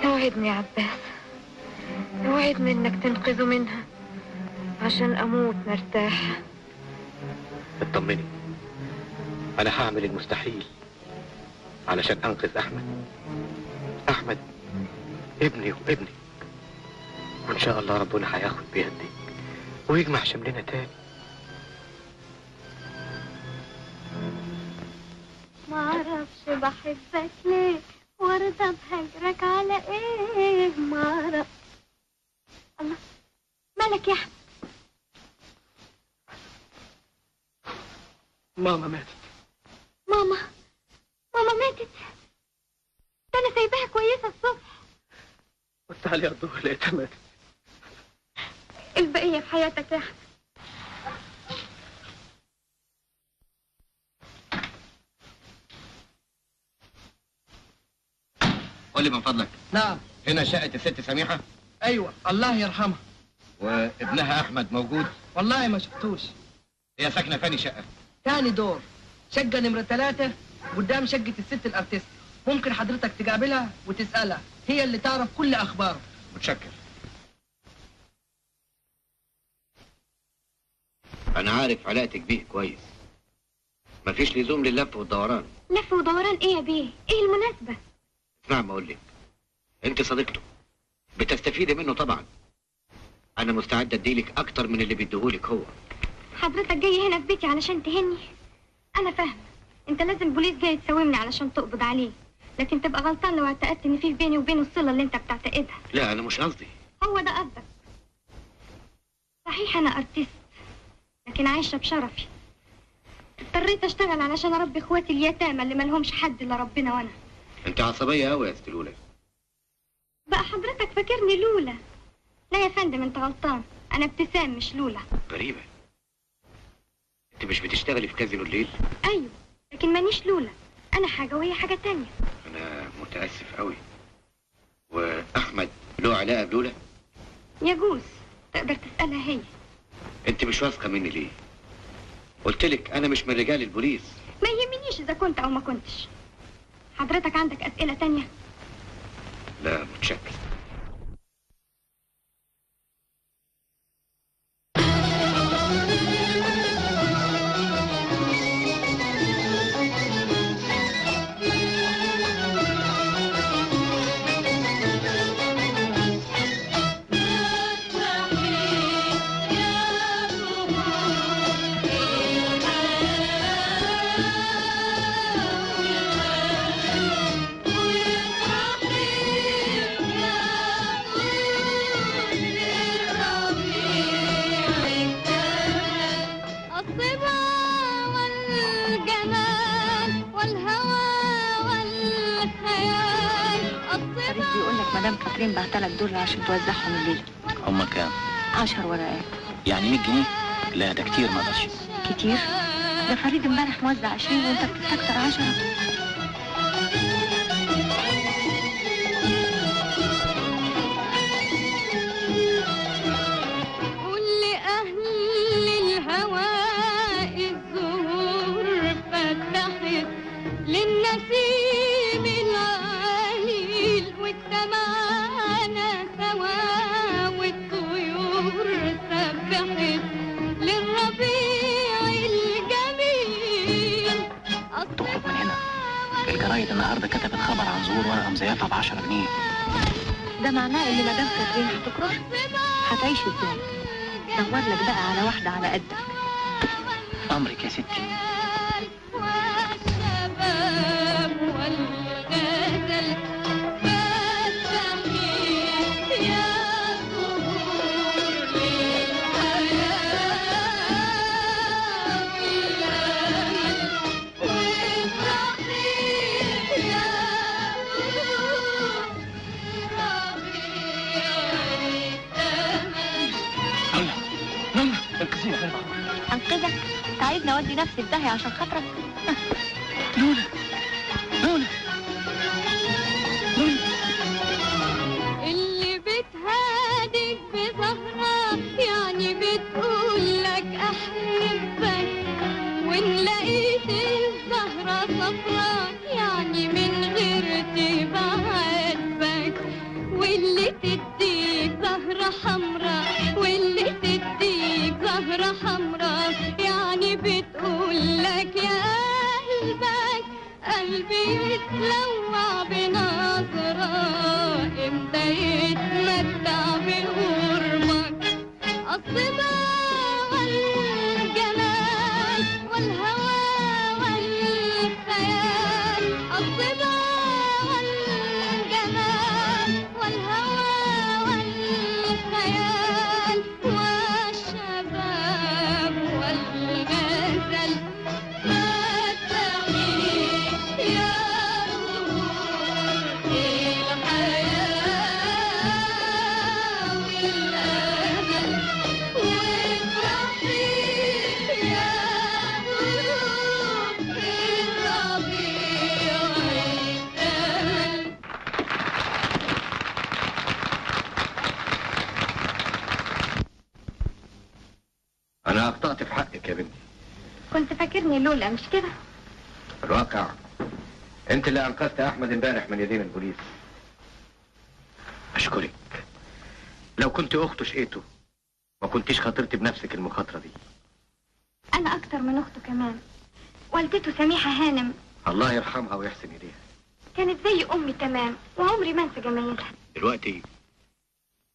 اوعدني يا عباس، اوعدني انك تنقذه منها عشان اموت مرتاحة. اطمني، انا هعمل المستحيل علشان انقذ احمد. احمد ابني وابنك، وان شاء الله ربنا هياخد بيدك ويجمع شملنا تاني. ما اعرفش بحبك ليه وارضى بهجرك على ايه، ما اعرف. الله، مالك يا احمد؟ ماما ماتت. ماما ماتت؟ ده انا سايباها كويسه الصبح. قلت عليها الظهر لقيتها ماتت. البقيه في حياتك يا احمد. قول لي من فضلك. نعم. هنا شقة الست سميحة؟ ايوه، الله يرحمها. وابنها احمد موجود؟ والله ما شفتوش. هي ساكنة فاني شقة؟ تاني دور، شقة نمرة 3 قدام شقة الست الارتست. ممكن حضرتك تقابلها وتسألها، هي اللي تعرف كل اخباره. متشكر. انا عارف علاقتك بيه كويس، مفيش لزوم لللف والدوران. لف ودوران ايه يا بيه؟ ايه المناسبة؟ اسمع ما اقول لك، انت صديقته بتستفيدي منه طبعا. انا مستعد اديلك اكتر من اللي بيديهولك هو. حضرتك جاي هنا في بيتي علشان تهني؟ انا فاهمة، انت لازم البوليس جاي تساومني علشان تقبض عليه، لكن تبقى غلطان لو اعتقدت ان في بيني وبينه الصلة اللي انت بتعتقدها. لا انا مش قصدي. هو ده قصدك. صحيح انا ارتست، لكن عايشة بشرفي. اضطريت اشتغل علشان اربي اخواتي اليتامى اللي مالهمش حد الا ربنا وانا. انت عصبية قوي يا ست لولا. بقى حضرتك فاكرني لولا؟ لا يا فندم، انت غلطان، انا ابتسام مش لولا. غريبة، انت مش بتشتغلي في كازينو الليل؟ ايوه، لكن مانيش لولا، انا حاجة وهي حاجة تانية. انا متأسف قوي. واحمد له علاقة بلولا؟ يجوز، تقدر تسألها هي. انت مش واثقة مني ليه؟ قلتلك انا مش من رجال البوليس. ما يهمنيش اذا كنت او ما كنتش. حضرتك عندك اسئلة تانية؟ لا متشكر. بعتلك دول عشان توزعهم الليل. هما كام؟ 10 ورقات. يعني 100 جنيه؟ لا ده كتير، ما اقدرش. كتير؟ ده فريد امبارح موزع 20 وانت بتستكتر 10. قول لأهل الهواء الزهور فتحت للنسيم العليل واجتمعنا سوا والطيور سبحت للربيع الجميل. تخرج من هنا. الجرايد النهارده كتبت خبر عن ظهور ورقه مزيفه ب10 جنيه. ده معناه ان مدام كاترين هتكرهك. هتعيش ازاي؟ دور لك بقى على واحده على قدك. أمرك يا ستي. والشباب والغزل فتحي يا ظهور للحياة والأمل وافرحي يا ظهور ربيع الأمل. نونا انقذيني يا غالبة. انقذك؟ تعيدني اودي نفسي في داهيه عشان خاطرك؟ نونا نونا نونا. اللي بتهاديك بظهرها يعني بتقول لك احبك، وان لقيت الزهرة صفرا يعني من غير تبعاتك، واللي تديك زهرة حمرا واللي تديك زهرة حمرا يعني بتقول لك يا قلبك قلبي يتلوع بنظرة امتى يتمتع بقربك. الصبا والجمال والهوى والخيال، الصبا والجمال والهوى والخيال والشباب والغزل فتحي يا ظهور الحياة والأمل وافرحي يا ظهور الربيع الأمل. انا اخطأت في حقك يا بنتي. كنت فاكرني لولا مش كده؟ في الواقع انت اللي انقذت احمد امبارح من يدين البوليس. اشكرك. لو كنت اخته شقيته ما كنتيش خاطرتي بنفسك المخاطره دي. انا اكتر من اخته كمان. والدته سميحه هانم الله يرحمها ويحسن اليها. كانت زي امي تمام وعمري ما انسى جمايلها. دلوقتي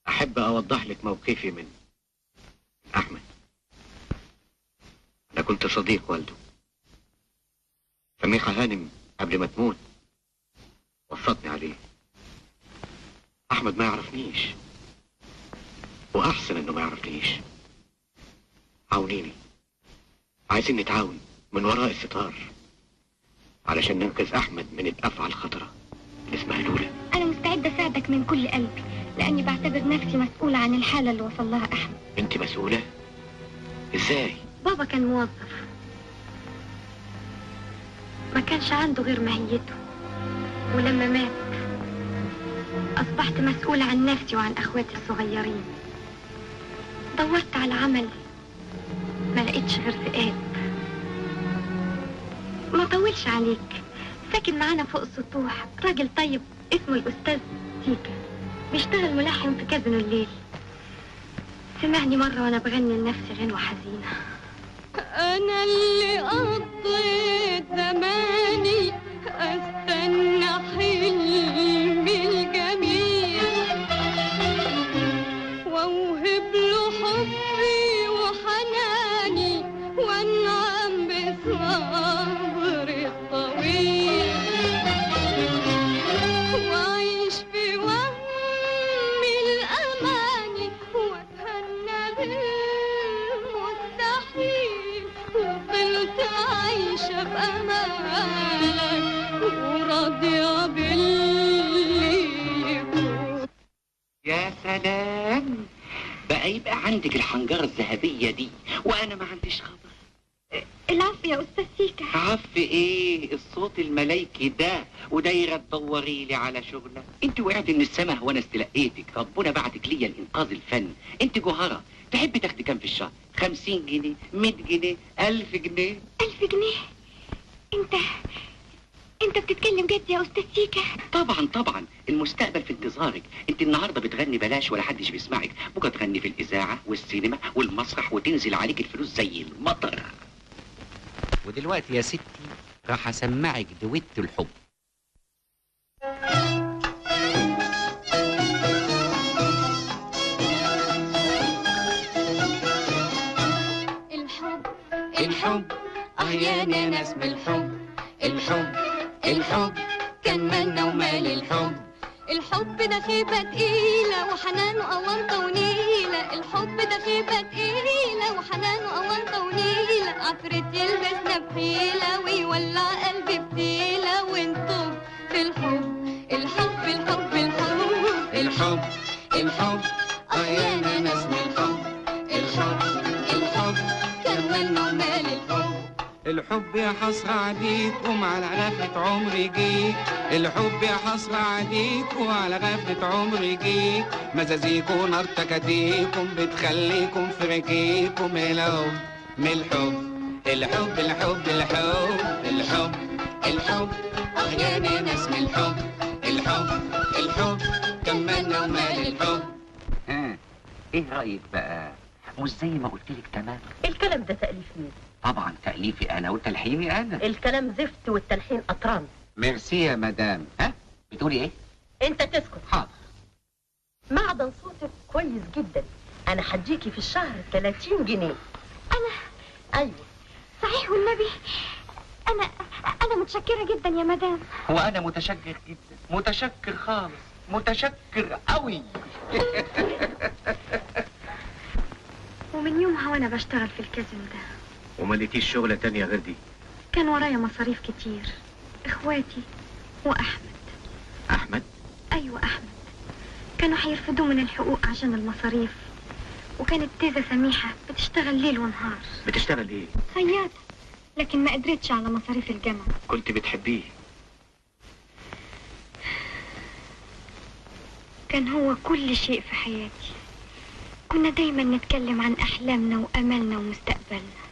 احب اوضح لك موقفي من احمد. انا كنت صديق والده. سميحه هانم قبل ما تموت وصتني عليه. احمد ما يعرفنيش واحسن انه ما يعرفنيش. عاونيني، عايزين نتعاون من وراء الستار علشان ننقذ احمد من الافعى الخطره اللي اسمها لولا. انا مستعده اساعدك من كل قلبي لاني بعتبر نفسي مسؤوله عن الحاله اللي وصل لها احمد. انت مسؤوله؟ ازاي؟ بابا كان موظف ما كانش عنده غير ماهيته، ولما مات أصبحت مسؤولة عن نفسي وعن أخواتي الصغيرين. دورت على عمل ما لقيتش غير ذئاب. ما طولش عليك، ساكن معانا فوق السطوح راجل طيب اسمه الأستاذ تيكا، بيشتغل ملحن في كازينو الليل. سمعني مرة وأنا بغني لنفسي غنوة حزينة. أنا اللي قضيت زماني أستنى حلمي الجميل وأوهب له حبي وحناني وأنعم بالصبر الطويل وأعيش في وهم الأماني وأتهنى بالمستحيل. وفضلت عايشة بأمالك وراضية باللي يكون. يا سلام، بقى يبقى عندك الحنجرة الذهبية دي وأنا ما عنديش خبر. العفو يا أستاذ تيكا. عف ايه الصوت الملايكي ده ودايره تدوري لي على شغله؟ انت وقعت من السما وانا استلقيتك، ربنا بعتك ليا الانقاذ الفن. انت جوهره، تحبي تاخدي كام في الشهر؟ 50 جنيه، 100 جنيه، 1000 جنيه؟ 1000 جنيه؟ انت بتتكلم جد يا أستاذ تيكا؟ طبعا طبعا، المستقبل في انتظارك. انت النهارده بتغني بلاش ولا حدش بيسمعك، بكره تغني في الاذاعه والسينما والمسرح وتنزل عليك الفلوس زي المطر. ودلوقتي يا ستي راح اسمعك دويت الحب. الحب يا ناس بالحب. الحب الحب كان مالنا ومال الحب. الحب ده خيبة تقيلة وحنان وأونطة ونيلة. الحب ده خيبة تقيلة وحنان وأونطة ونيلة. عفريت يلبسنا بحيلة ويولع قلبي بتيلة ونطب في الحب. الحب الحب الحب الحب الحب يا ناس بالحب. الحب الحب كان مالنا ومال الحب. الحب يا حسرة عديك وعلى غفلة عمري جيك. الحب يا حسرة عديك وعلى غفلة عمري جيك. مزازيكم نار تكاتيكم بتخليكم في رجيكم الحب من الحب. الحب الحب الحب الحب الحب يا ناس من الحب. الحب الحب كملنا ومال الحب. ايه رأيك بقى؟ مش زي ما قلت لك تمام؟ الكلام ده تأليف مين؟ طبعا تأليفي انا وتلحيني انا. الكلام زفت والتلحين قطران. ميرسي يا مدام. ها بتقولي ايه؟ انت تسكت. حاضر. معدن صوتك كويس جدا. انا هديكي في الشهر 30 جنيه. انا ايوه صحيح والنبي. انا متشكرة جدا يا مدام. وانا متشكر جدا، متشكر خالص، متشكر قوي. ومن يومها وانا بشتغل في الكازينو ده. وما لقيتيش شغلة تانية غير دي؟ كان ورايا مصاريف كتير، اخواتي واحمد. احمد؟ ايوه احمد. كانوا هيرفضوا من الحقوق عشان المصاريف، وكانت تيزة سميحة بتشتغل ليل ونهار. بتشتغل ايه؟ خياطة، لكن ما قدرتش على مصاريف الجامعة. كنت بتحبيه؟ كان هو كل شيء في حياتي. كنا دايما نتكلم عن أحلامنا وأملنا ومستقبلنا.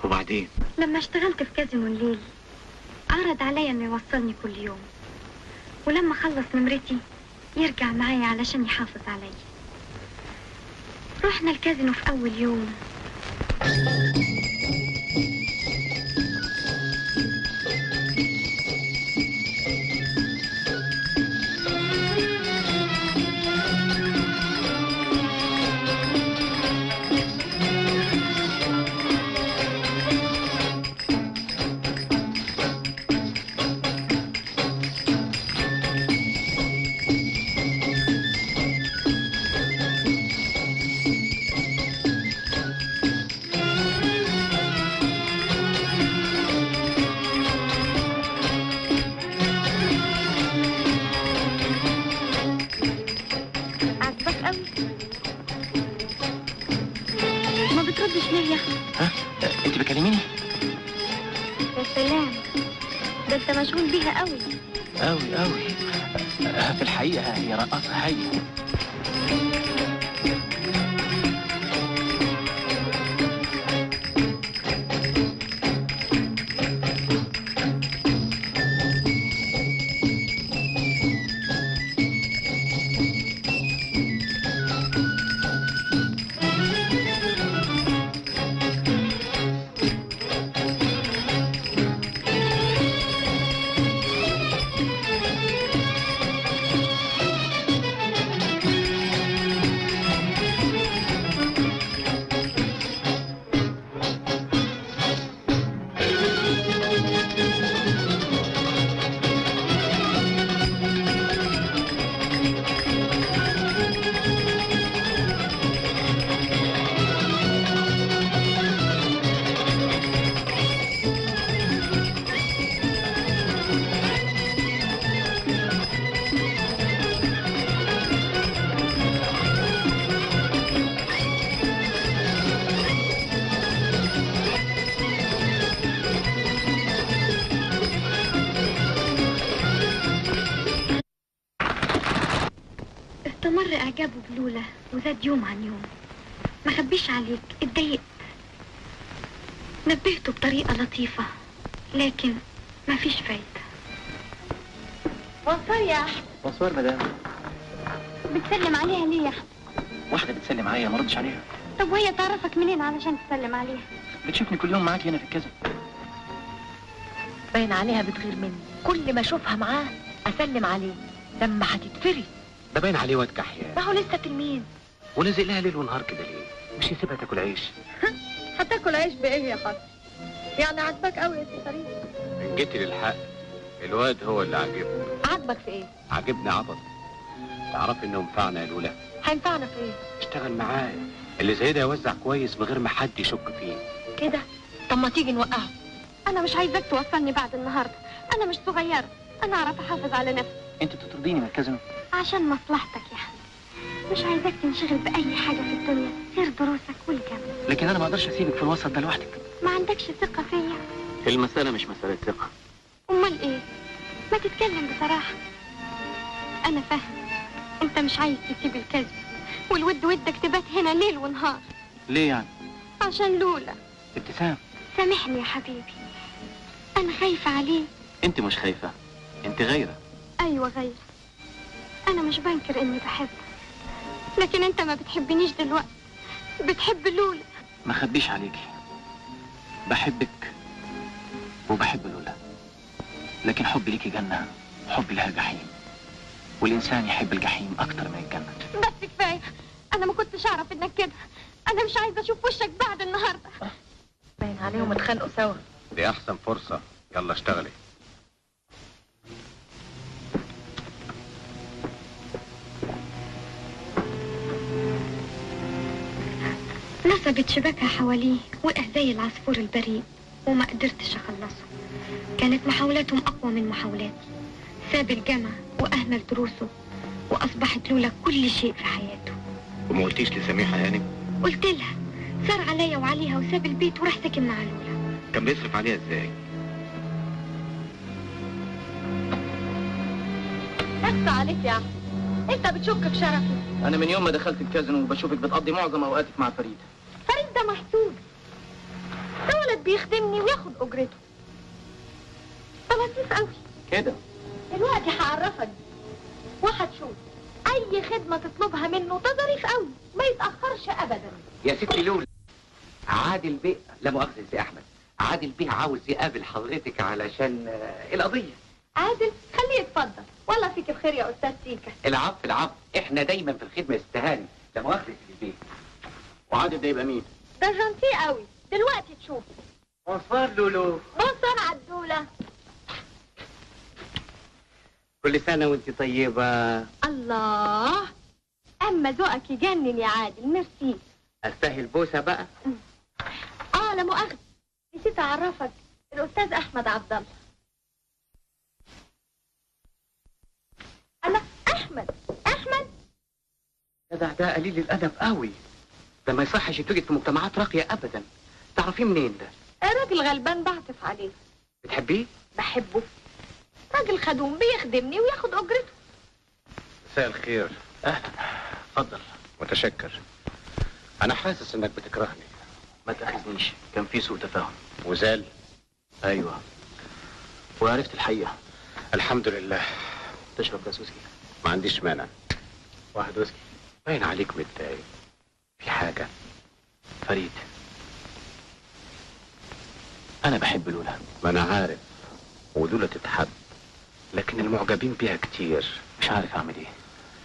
وبعدين؟ لما اشتغلت في كازينو الليل عرض عليا انه يوصلني كل يوم، ولما خلص نمرتي يرجع معايا علشان يحافظ عليا. رحنا الكازينو في أول يوم. انت بتكلميني؟ يا سلام، ده انت مشغول بيها قوي. قوي قوي. في الحقيقة هي رقاصة هايلة. استمر إعجابه بلولة وزاد يوم عن يوم. ما خبيش عليك، اتضايقت. نبهته بطريقة لطيفة لكن ما فيش فايدة. بونسوار يا أحمد. بونسوار مدام. بتسلم عليها ليه يا أحمد؟ واحدة بتسلم عليا ما ردش عليها. طب وهي تعرفك منين علشان تسلم عليها؟ بتشوفني كل يوم معاكي هنا في الكازينو. باين عليها بتغير مني، كل ما اشوفها معاه اسلم عليه. لما هتتفري. ده باين عليه واد كحيان. ما هو لسه تلميذ. ولازق لها ليل ونهار كده ليه؟ مش يسيبها تاكل عيش؟ هتاكل عيش بايه يا خاطر؟ يعني عاجبك قوي يا سي فريد؟ ان جيتي للحق الواد هو اللي عاجبني. عاجبك في ايه؟ عاجبني عبط. تعرفي انه ينفعنا يا لولا؟ هينفعنا في ايه؟ اشتغل معايا، اللي زي ده يوزع كويس من غير ما حد يشك فيه. كده؟ طب ما تيجي نوقعه. انا مش عايزاك توصلني بعد النهارده، انا مش صغيره، انا اعرف احافظ على نفسي. انت بتطرديني من الكازينو عشان مصلحتك يا احمد، مش عايزاك تنشغل باي حاجه في الدنيا غير دروسك والجامعه. لكن انا ما اقدرش اسيبك في الوسط ده لوحدك. ما عندكش ثقه فيا؟ المسألة مش مسألة ثقة. امال ايه؟ ما تتكلم بصراحه. انا فاهم انت مش عايز تسيب الكذب والود ودك تبات هنا ليل ونهار. ليه يعني؟ عشان لولا. ابتسام، سامحني يا حبيبي، انا خايفه عليه. انت مش خايفة، انت غيرة. ايوه غير. انا مش بنكر اني بحبك، لكن انت ما بتحبنيش دلوقتي، بتحب لولا. ما خبيش عليكي، بحبك وبحب لولا، لكن حبي ليكي جنة وحبي لها جحيم، والإنسان يحب الجحيم أكتر من الجنة. بس كفاية، أنا ما كنتش أعرف إنك كده، أنا مش عايزة أشوف وشك بعد النهاردة. باين عليهم اتخانقوا سوا. دي احسن فرصة، يلا اشتغلي. نصبت شباكها حواليه، وقع زي العصفور البريء وما قدرتش أخلصه. كانت محاولاتهم أقوى من محاولاتي. ساب الجامعة وأهمل دروسه، وأصبحت لولا كل شيء في حياته. وما قلتيش لسميحة يعني؟ قلت لها، صار عليا وعليها وساب البيت وراح سكن مع لولا. كان بيصرف عليها ازاي؟ اخفى عليك يا أحمد، انت بتشك في شرفي. أنا من يوم ما دخلت الكازينو وبشوفك بتقضي معظم أوقاتك مع فريد. فريد ده محسود، ده ولد بيخدمني وياخد اجرته. ده لطيف قوي كده. دلوقتي هعرفك وهتشوف اي خدمه تطلبها منه ده ظريف قوي، ما يتاخرش ابدا. يا ستي لولا، عادل بيه، لا مؤاخذة يا سي احمد، عادل بيه عاوز يقابل حضرتك علشان القضية. عادل خليه يتفضل، والله فيك الخير يا استاذ سيكا. العفو، احنا دايما في الخدمة استهاني، لا مؤاخذة يا سي البيه. وعادل ده يبقى مين؟ ده جنتيه قوي، دلوقتي تشوف. بونسوار لولو. بونسوار عدولة. كل سنة وانت طيبة. الله، اما ذوقك يجنن يا عادل، ميرسي. استاهل بوسة بقى؟ لا مؤاخذة، نسيت اعرفك، الاستاذ احمد عبد الله. انا احمد ده قليل الادب قوي، ده ما يصحش يتوجد في مجتمعات راقية ابدا. تعرفيه منين ده؟ راجل غلبان بعطف عليه. بتحبيه؟ بحبه، راجل خدوم بيخدمني وياخد اجرته. مساء الخير. أهلا، اتفضل. متشكر. انا حاسس انك بتكرهني. ما تأخذنيش، كان في سوء تفاهم. وزال؟ أيوة، وعرفت الحقيقة. الحمد لله. تشرب كاس ويسكي؟ ما عنديش مانع. واحد ويسكي. باين عليك متضايق. في حاجة؟ فريد، أنا بحب لولا. ما أنا عارف، ولولا تتحب، لكن المعجبين بيها كتير. مش عارف أعمل إيه.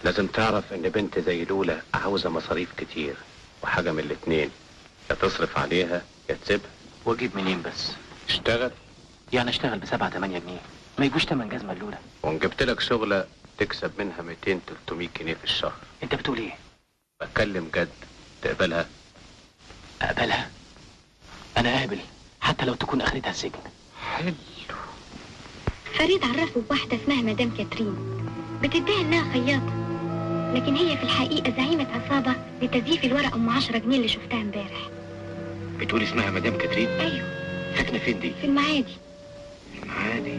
لازم تعرف إن بنت زي لولا عاوزة مصاريف كتير، وحاجة من الاتنين، يا تصرف عليها يا تسيبها. وأجيب منين بس؟ اشتغل. يعني اشتغل ب7 8 جنيه، ما يجوش تمن جزمة لولا. وإن جبت لك شغلة تكسب منها 200 300 جنيه في الشهر. أنت بتقول إيه؟ بتكلم جد. تقبلها؟ أقبلها؟ أنا قابل، حتى لو تكون آخرتها السجن. حلو. فريد عرفه بواحدة اسمها مدام كاترين، بتدعي إنها خياطة، لكن هي في الحقيقة زعيمة عصابة لتزييف الورقة أم 10 جنيه اللي شفتها امبارح. بتقول اسمها مدام كاترين؟ أيوه. ساكنة فين دي؟ في المعادي. المعادي؟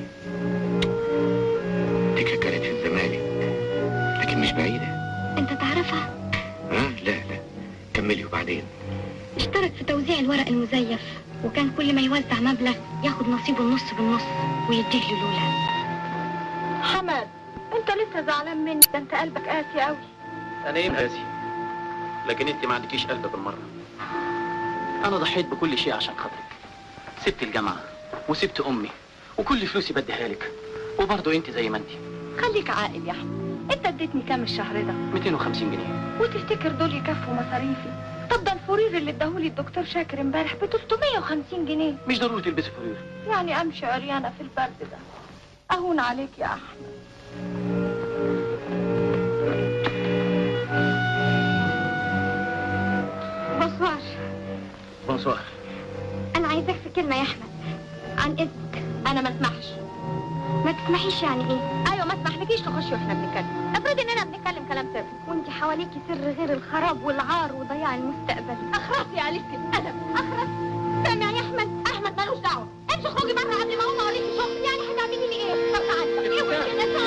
تكة كانت في الزمالك، لكن مش بعيدة. أنت تعرفها؟ لا، كملي وبعدين. اشترك في توزيع الورق المزيف، وكان كل ما يوزع مبلغ ياخد نصيبه النص بالنص ويديه للولا. حماد، انت لسه زعلان مني؟ ده انت قلبك قاسي قوي. أنا إيه قاسي؟ لكن أنت ما عندكيش قلب بالمرة. أنا ضحيت بكل شيء عشان خاطرك. سبت الجامعة وسبت أمي وكل فلوسي بديها لك، وبرضه أنت زي ما أنت. خليك عاقل يا احمد، انت اديتني كام الشهر ده؟ 250 جنيه. وتفتكر دول يكفوا مصاريفي؟ طب ده الفرير اللي اداهولي الدكتور شاكر امبارح ب 350 جنيه. مش ضروري تلبسي فرير. يعني امشي عريانه في البرد ده؟ اهون عليك يا احمد. بونسوار. بونسوار. انا عايزاك في كلمه يا احمد، عن اذنك. انا ما اسمحش. ما تسمحيش يعني ايه؟ ايوه ما اسمحلكيش تخشي واحنا بنتكلم. افرضي اننا بنتكلم كلام سر وانت حواليكي سر غير الخراب والعار وضياع المستقبل. اخرسي عليك الادب. اخرس. سامع يا احمد؟ احمد مالوش دعوه. امشي اخرجي بره قبل ما اقوم اوريكي شغل. يعني هتعملي لي ايه؟ طب تعالي. اوعي كده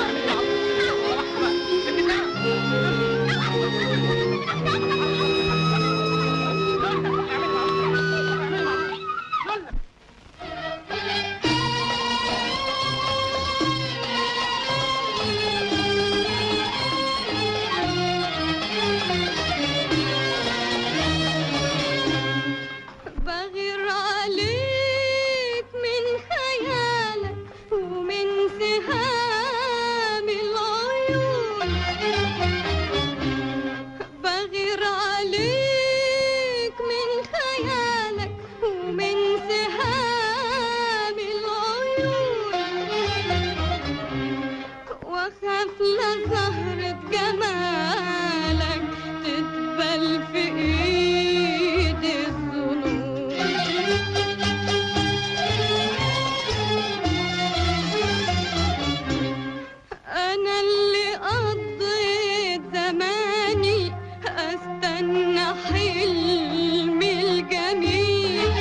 بغير عليك من خيالك ومن سهام العيون. بغير عليك من خيالك ومن سهام العيون. واخاف لزهرة جمالك تدبل في ايد الظنون. انا اللي قضيت زماني استنى حلمي الجميل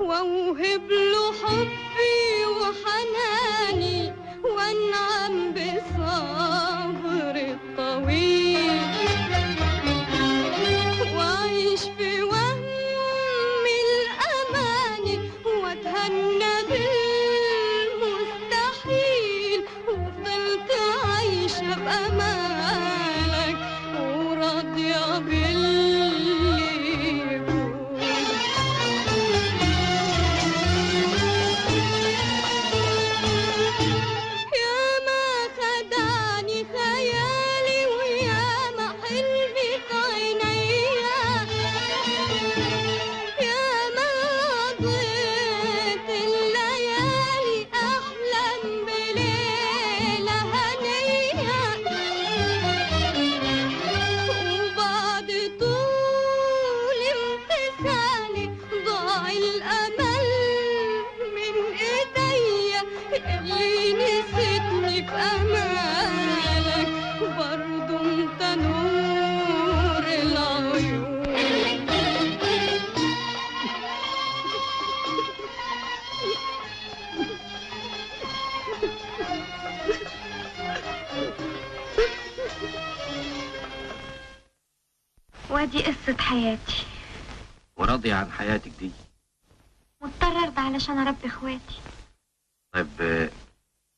واوهب له حبي وحناني وانعم بالصبر الطويل واعيش في وهم الاماني واتهنى بالمستحيل. وفضلت عايشه بامالك وراضيه باللي يكون. يا ما خدعني خيالي ويا ما حلمي في عينيا. يا ما قضيت الليالي احلم بليله هنيه. وبعد طول امتثالي ضاع الامل من ايديا. اللي نسيتني في امالك برضو انت نور العيون. وادي قصه حياتي. وراضية عن حياتك دي؟ مضطره ارضى علشان اربي اخواتي. طيب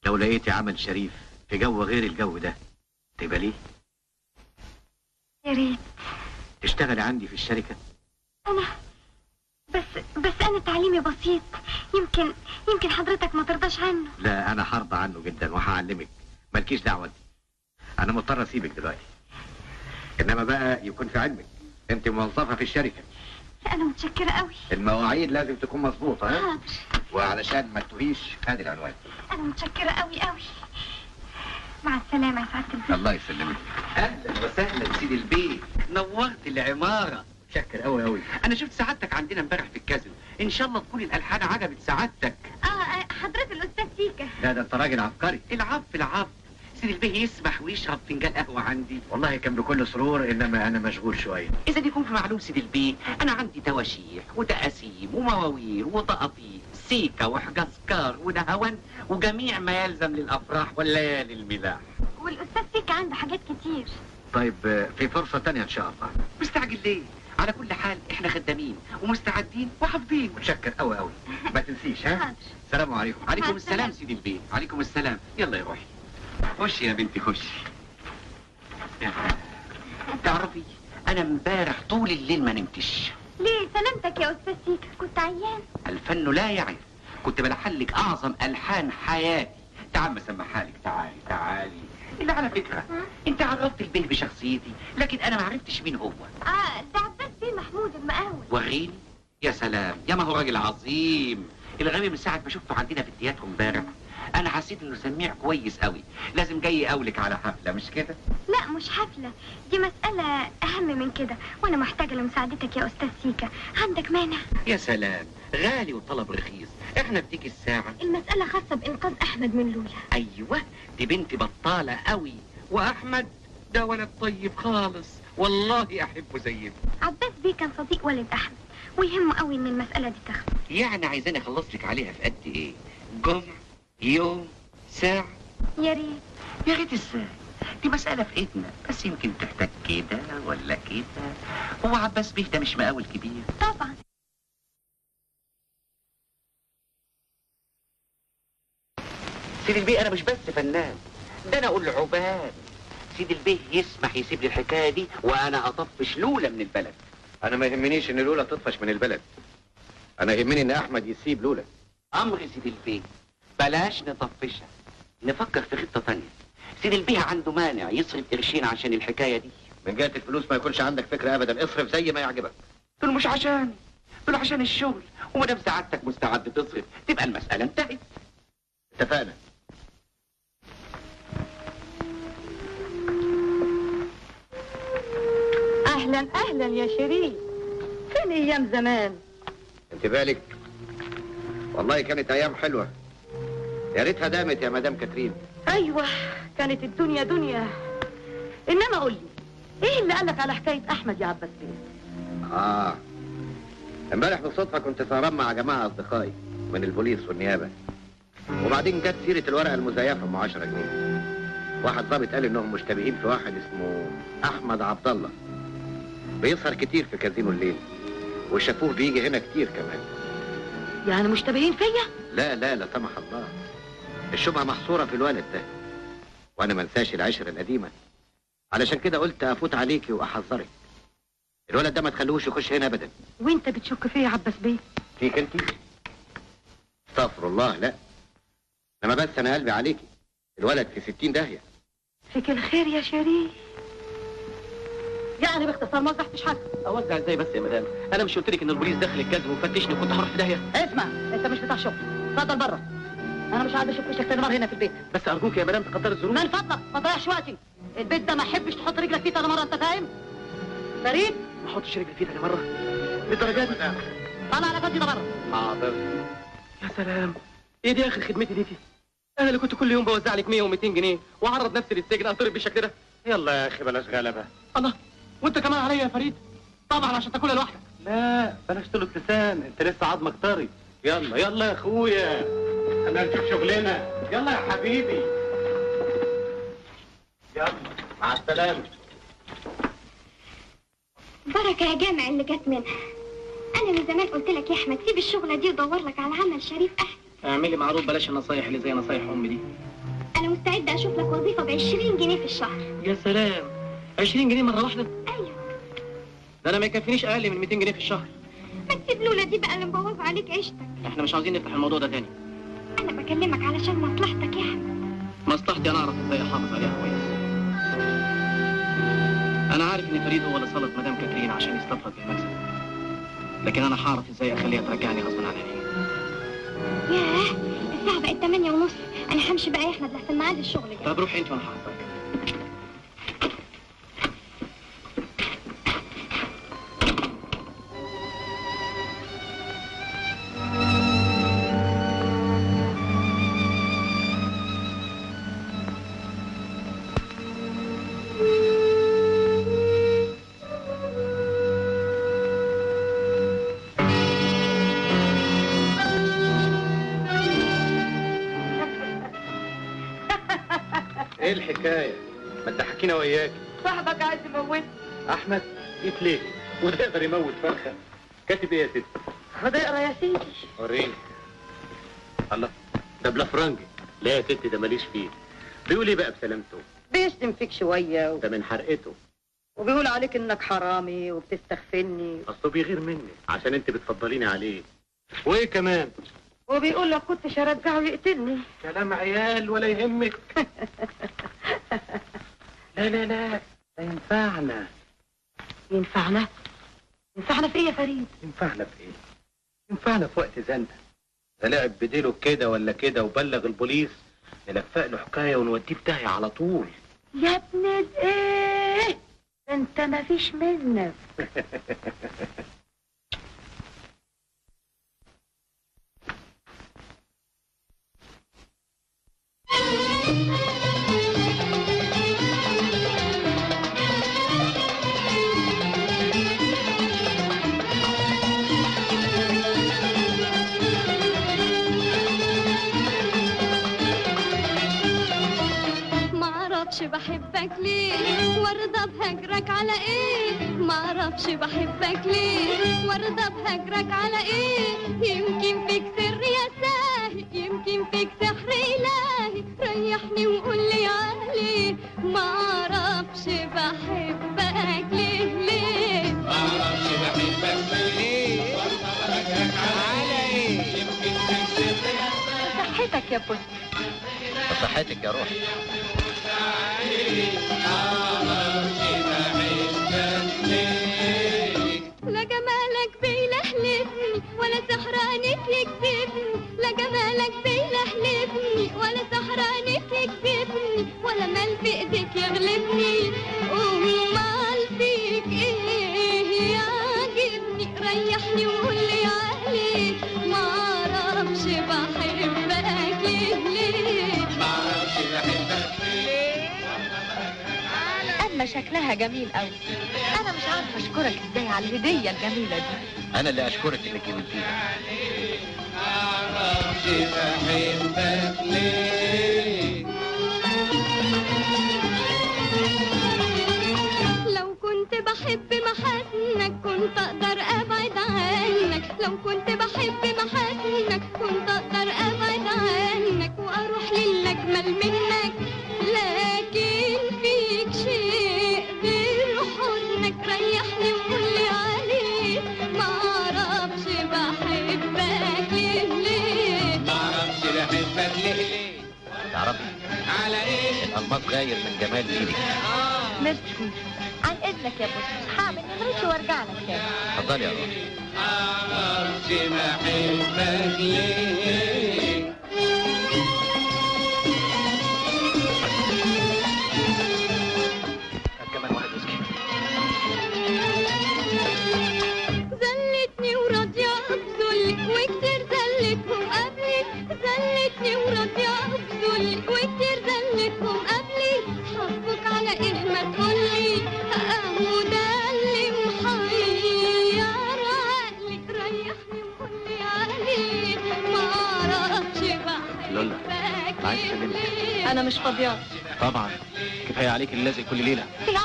لو لقيتي عمل شريف في جو غير الجو ده تقبليه؟ يا ريت. تشتغلي عندي في الشركة؟ انا بس انا تعليمي بسيط. يمكن حضرتك ما ترضاش عنه. لا أنا هرضى عنه جدا وهعلمك، مالكيش دعوة انت. أنا مضطر أسيبك دلوقتي، إنما بقى يكون في علمك أنت موظفة في الشركة. انا متشكره قوي. المواعيد لازم تكون مظبوطة ها؟ حاضر. وعلشان ما تتوهيش ادي العنوان. انا متشكره قوي قوي. مع السلامه يا سعاده البيه. الله يسلمك. اهلا وسهلا سيدي البيت، نورت العماره. شكر قوي قوي. انا شفت سعادتك عندنا امبارح في الكازينو، ان شاء الله تكون الالحان عجبت سعادتك. حضرة الاستاذ سيكا. لا ده انت راجل عبقري. العب سيدي البيه يسمح ويشرب فنجان قهوه عندي. والله كان بكل سرور، انما انا مشغول شويه. اذا يكون في معلوم سيدي البيه، انا عندي تواشيح وتقاسيم ومواويل وطقاطيف سيكا وحجازكار ونهوان وجميع ما يلزم للافراح والليالي الملاح. والاستاذ سيكا عنده حاجات كتير. طيب في فرصه تانية ان شاء الله. مستعجل ليه؟ على كل حال احنا خدامين ومستعدين وحافظين. متشكر قوي قوي. ما تنسيش ها؟ حاضر. السلام عليكم. عليكم السلام سيدي البيه. عليكم السلام. يلا يا روحي. خشي يا بنتي خشي. تعرفي انا امبارح طول الليل ما نمتش. ليه سلامتك يا استاذ سيكا؟ كنت عيان؟ الفن لا يعرف. كنت بلحن لك اعظم الحان حياتي. تعال ما اسمعها لك. تعالي اللي على فكره انت عرفت البيه بشخصيتي، لكن انا ما عرفتش مين هو. ده عباس بيه محمود المقاول. وريني. يا سلام، يا ما هو راجل عظيم. الغبي من ساعه ما شفته عندنا في التياترو امبارح انا حسيت انه سميع كويس قوي. لازم جاي يقاولك على حفله، مش كده؟ لا مش حفله، دي مساله اهم من كده، وانا محتاجه لمساعدتك يا استاذ سيكا. عندك مانع؟ يا سلام، غالي والطلب رخيص. احنا بتيجي الساعه. المساله خاصه بانقاذ احمد من لولا. ايوه، دي بنت بطاله قوي، واحمد ده ولد طيب خالص، والله احبه زي ابني. عباس بيه كان صديق والد احمد، ويهمه قوي ان المساله دي تخلص. يعني عايزاني اخلص لك عليها في قد ايه؟ جمعه، يوم، ساعه؟ يا ريت. يا ريت ازاي؟ دي مسألة في ايدنا، بس يمكن تحتاج كده ولا كده. هو عباس بيه ده مش مقاول كبير؟ طبعا. سيدي البيه انا مش بس فنان، ده انا اقول عبان. سيدي البيه يسمح يسيب لي الحكاية دي وانا اطفش لولا من البلد. انا ما يهمنيش ان لولا تطفش من البلد، انا يهمني ان احمد يسيب لولا. امر سيدي البيه، بلاش نطفشها، نفكر في خطة تانية. سيدي البيه عنده مانع يصرف قرشين عشان الحكاية دي؟ من جهة الفلوس ما يكونش عندك فكرة ابدا، اصرف زي ما يعجبك. دول مش عشاني، دول عشان الشغل، ومادام سعادتك مستعد تصرف تبقى المسألة انتهت. اتفقنا. اهلا اهلا يا شريف، فين ايام زمان؟ انت بالك؟ والله كانت ايام حلوة، يا ريتها دامت يا مدام كاترين. ايوه كانت الدنيا دنيا. انما قول لي، ايه اللي قالك على حكايه احمد يا عباس بيه؟ امبارح بالصدفة كنت سهران مع جماعة اصدقائي من البوليس والنيابة، وبعدين جت سيرة الورقة المزيفة ام 10 جنيه. واحد ضابط قال انهم مشتبهين في واحد اسمه احمد عبد الله، بيسهر كتير في كازينو الليل، وشافوه بيجي هنا كتير كمان. يعني مشتبهين فيا؟ لا لا لا سمح الله، الشبهة محصورة في الولد ده، وانا ما انساش العشرة القديمة، علشان كده قلت افوت عليكي واحذرك. الولد ده ما تخلوش يخش هنا ابدا. وانت بتشك فيا يا عباس بيه؟ فيك انت؟ استغفر الله، لا، انما بس انا قلبي عليكي، الولد في 60 داهية. فيك الخير يا شريف. يعني باختصار ما وزعتش حاجه. اوزع ازاي بس يا مدام؟ انا مش قلت لك ان البوليس دخل الكازينو وفتشني وكنت هروح في داهيه؟ اسمع، انت مش بتاع شغل، اتفضل بره. انا مش عايز اشوف وشك تاني مره هنا في البيت. بس ارجوك يا مدام تقدر الظروف. من فضلك ما تضيعش وقتي، البيت ده ما احبش تحط رجلك فيه تاني مره، انت فاهم؟ فريد ما احطش رجلي فيه تاني مره بالدرجات دي. طلع على جدي ده بره. حاضر. يا سلام، ايه دي اخر خدمتي ليكي؟ انا اللي كنت كل يوم بوزع لك 100 و200 جنيه واعرض نفسي للسجن اضرب بالشكل ده. يلا يا اخي بلاش غلبة. الله، وانت كمان عليا يا فريد؟ طبعا عشان تاكلها لوحدك. لا بلاش طول لسان، انت لسه عظمك طري. يلا يلا يا اخويا، انا نشوف شغلنا. يلا يا حبيبي، يلا مع السلامة. بركة يا جامع اللي جت منها. أنا من زمان قلت لك يا أحمد سيب الشغلة دي ودور لك على عمل شريف أحسن. اعملي معروف، بلاش النصايح اللي زي نصايح أمي دي. أنا مستعدة أشوف لك وظيفة ب20 جنيه في الشهر. يا سلام، 20 جنيه مرة واحدة؟ أيوه. ده أنا ما يكفينيش أقل من 200 جنيه في الشهر. ما تسيب لولا دي بقى اللي مبوظة عليك عيشتك. احنا مش عاوزين نفتح الموضوع ده تاني. أنا بكلمك علشان مصلحتك يا أحمد. مصلحتي أنا أعرف إزاي أحافظ عليها كويس. أنا عارف إن فريد هو اللي سلط مدام كاترين عشان يستفرد بالمكسب، لكن أنا هعرف إزاي أخليها ترجعني غصب عنها. ياه، الساعة بقت 8:30، أنا همشي بقى يا أحمد لحسن ميعاد الشغل جاي. طب روحي أنت وأنا هحضرك. ايه الحكاية؟ ما تضحكينا وياك. صاحبك عايز يموت. احمد جيت ليه؟ وده يقدر يموت فرخة؟ كاتب ايه يا ستي؟ خد اقرا يا سيدي. وريني. الله، ده بلافرنجي. لا يا ستي ده ماليش فيه. بيقول ايه بقى بسلامته؟ بيشتم فيك شويه ده من حرقته. وبيقول عليك انك حرامي وبتستخفني. اصله بيغير مني عشان انت بتفضليني عليه. وايه كمان؟ وبيقول لك كنتش هرجعه يقتلني. كلام عيال ولا يهمك. لا لا لا، ده ينفعنا. ينفعنا؟ ينفعنا في ايه يا فريد؟ ينفعنا في ايه؟ ينفعنا في وقت زنقه. ده لعب بديله كده ولا كده وبلغ البوليس، نلفق له حكايه ونوديه في داهيه على طول. يا ابن ايه؟ انت ما فيش منك. معرفش بحبك ليه وارضى بهجرك على ايه، معرفش بحبك ليه وارضى بهجرك على ايه، يمكن فيك سر يا ساهي، يمكن فيك سحر الهي، ريحني وقولي عليه، معرفش بحبك ليه معرفش بحبك ليه وارضى بهجرك على ايه، يمكن فيك سر يا ساهي. صحتك يا بوسي. وصحتك يا روحي. لا جمالك بيلهلبني ولا سحرانك يكذبني، لا جمالك بيلهلبني ولا سحرانك يكذبني، ولا مال في ايديك يغلبني، امال فيك ايه يعجبني، ريحني وقولي عليه، معرفش بحبك ليه معرفش بحبك ليه. اما شكلها جميل قوي. انا مش عارفه اشكرك ازاي على الهديه الجميله دي. انا اللي اشكرك انك جبتيها. معرفش بحبك ليه. لو كنت بحب محاسنك كنت اقدر ابعد عنك، لو كنت بحب محاسنك كنت اقدر ابعد عنك واروح للاجمل منك، لكن فيك شيء غير حزنك، ريحني وقولي عليه، معرفش بحبك ليه معرفش بحبك ليه. تعرفي على ايه؟ الالماس غاير من جمال ايدك. ميرسي. عن اذنك يا بوسي، هعمل نمرتي وارجع لك تاني. اتفضلي يا روحي. معرفش بحبك ليه. كمان واحد ويسكي. زلتني وراضية بذلك وكتير زلتهم قبلي، زلتني وراضية بذلك وكتير زلتهم قبلي، حبك على ايه ما تقولي، اهو ده اللي محير عقلي، ريحني وقولي عليه، معرفش لولا بحبك عايز اكلمك. انا مش فاضيه. طبعا كفايه عليك اللي لازق كل ليله. يا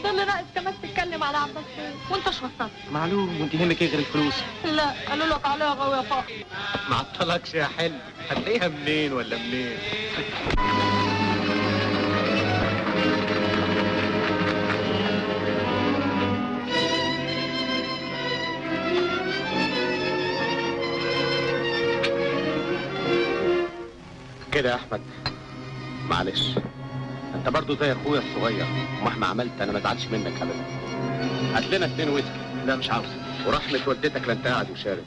ده اللي ناقص كمان تتكلم على عباس وانت مش وصلت. معلوم، وانت يهمك ايه غير الفلوس؟ لا قالوا لك عليها غاوي يا فقر. ما عطلكش يا حلو، هتلاقيها منين ولا منين؟ كده يا احمد، معلش انت برضو زي اخويا الصغير، ومهما عملت انا ما ازعلش منك ابدا. هات لنا 2 ويسكي. لا مش عاوز. ورحمة والدتك لا انت قاعد وشارب.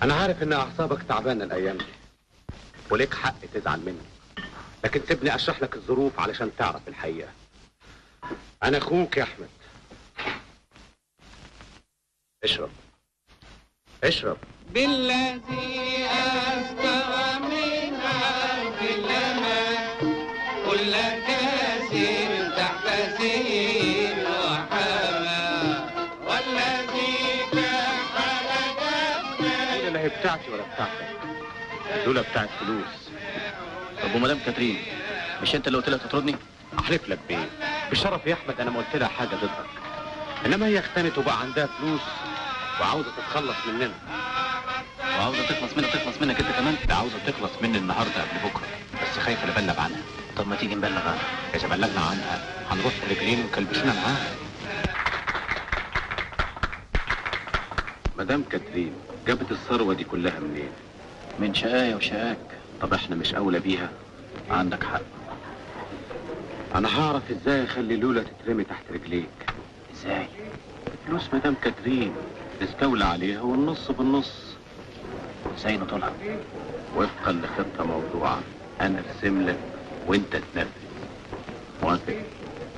انا عارف ان اعصابك تعبانه الايام دي وليك حق تزعل مني، لكن سيبني اشرح لك الظروف علشان تعرف الحقيقه. انا اخوك يا احمد. اشرب اشرب. بالذي أسبغ من عرف الأمان كل كاسر تحت سير وحمى والذي كحل جبنا. لا هي بتاعتي ولا بتاعتك، دول بتاعت فلوس. طب ومدام كاترين مش انت اللي قلت لها تطردني؟ احلف لك بيه بشرف يا احمد انا ما قلت لها حاجه ضدك، انما هي اختنت وبقى عندها فلوس وعاوزه تتخلص مننا. وعاوزه تخلص منك انت كمان؟ ده عاوزه تخلص مني النهارده قبل بكره، بس خايفه نبلغ عنها. طب ما تيجي نبلغ عنها. اذا بلغنا عنها هنروح رجلين وكلبشنا معاها. مدام كاترين جابت الثروه دي كلها منين؟ من شقاية وشقاك. طب احنا مش اولى بيها؟ عندك حق. انا هعرف ازاي اخلي لولا تترمي تحت رجليك. ازاي؟ فلوس مدام كاترين تستولى عليها والنص بالنص. ازاي نطولها؟ وفقا لخطة موضوعة انا ارسم لك وانت تنفذ. موافق؟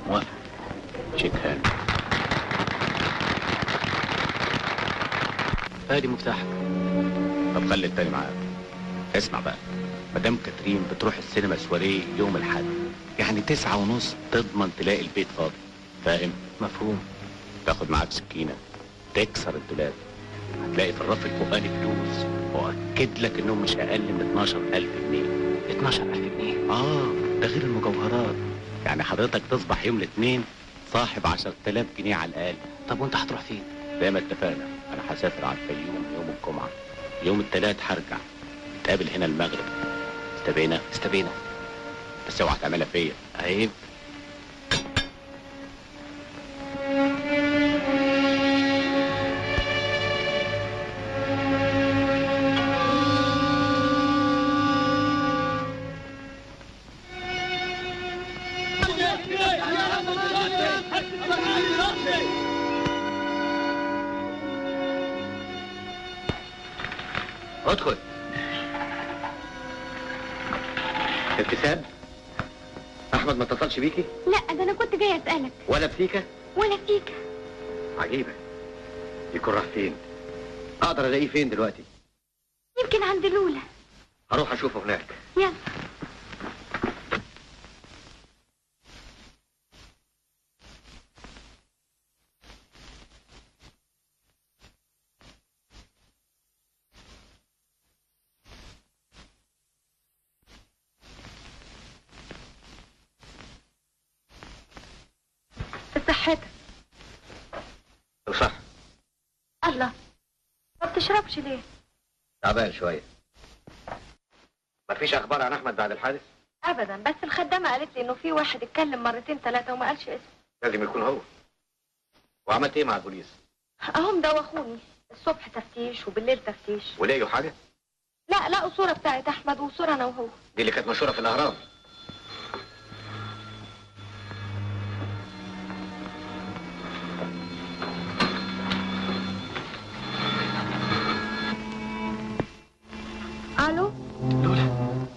موافق. شيك هاند. ادي مفتاحك. طب خلي التاني معاك. اسمع بقى، مدام كاترين بتروح السينما سواريه يوم الاحد، يعني 9:30 تضمن تلاقي البيت فاضي. فاهم؟ مفهوم. تاخد معاك سكينة تكسر الدولاب، هتلاقي في الرف الفوقاني فلوس، واكد لك انهم مش اقل من 12,000 جنيه. 12,000 جنيه؟ ده غير المجوهرات. يعني حضرتك تصبح يوم الاثنين صاحب 10,000 جنيه على الاقل. طب وانت هتروح فين؟ زي ما اتفقنا، انا هسافر على الفيوم يوم الجمعة، يوم الثلاث هرجع، نتقابل هنا المغرب. استبينا؟ استبينا. بس اوعى تعملها فيا. عيب. ادخل. ابتسام، احمد ما اتصلش بيكي؟ لا، ده انا كنت جاي اسالك. ولا بسيكة؟ ولا فيك. عجيبة، يكون راح فين؟ اقدر الاقيه فين دلوقتي؟ يمكن عند لولا. هروح اشوفه هناك. يلا. صحتك. صح. الله، ما بتشربش ليه؟ تعبان شوية. مفيش اخبار عن احمد بعد الحادث؟ ابدا، بس الخدامه قالت لي انه في واحد اتكلم مرتين ثلاثه وما قالش اسمه. لازم يكون هو. وعملت ايه مع البوليس؟ اهم دوخوني، الصبح تفتيش وبالليل تفتيش. ولقيوا حاجة؟ لا، لقوا صوره بتاعت احمد وصوره انا وهو. دي اللي كانت مشهورة في الاهرام. الو. لولا،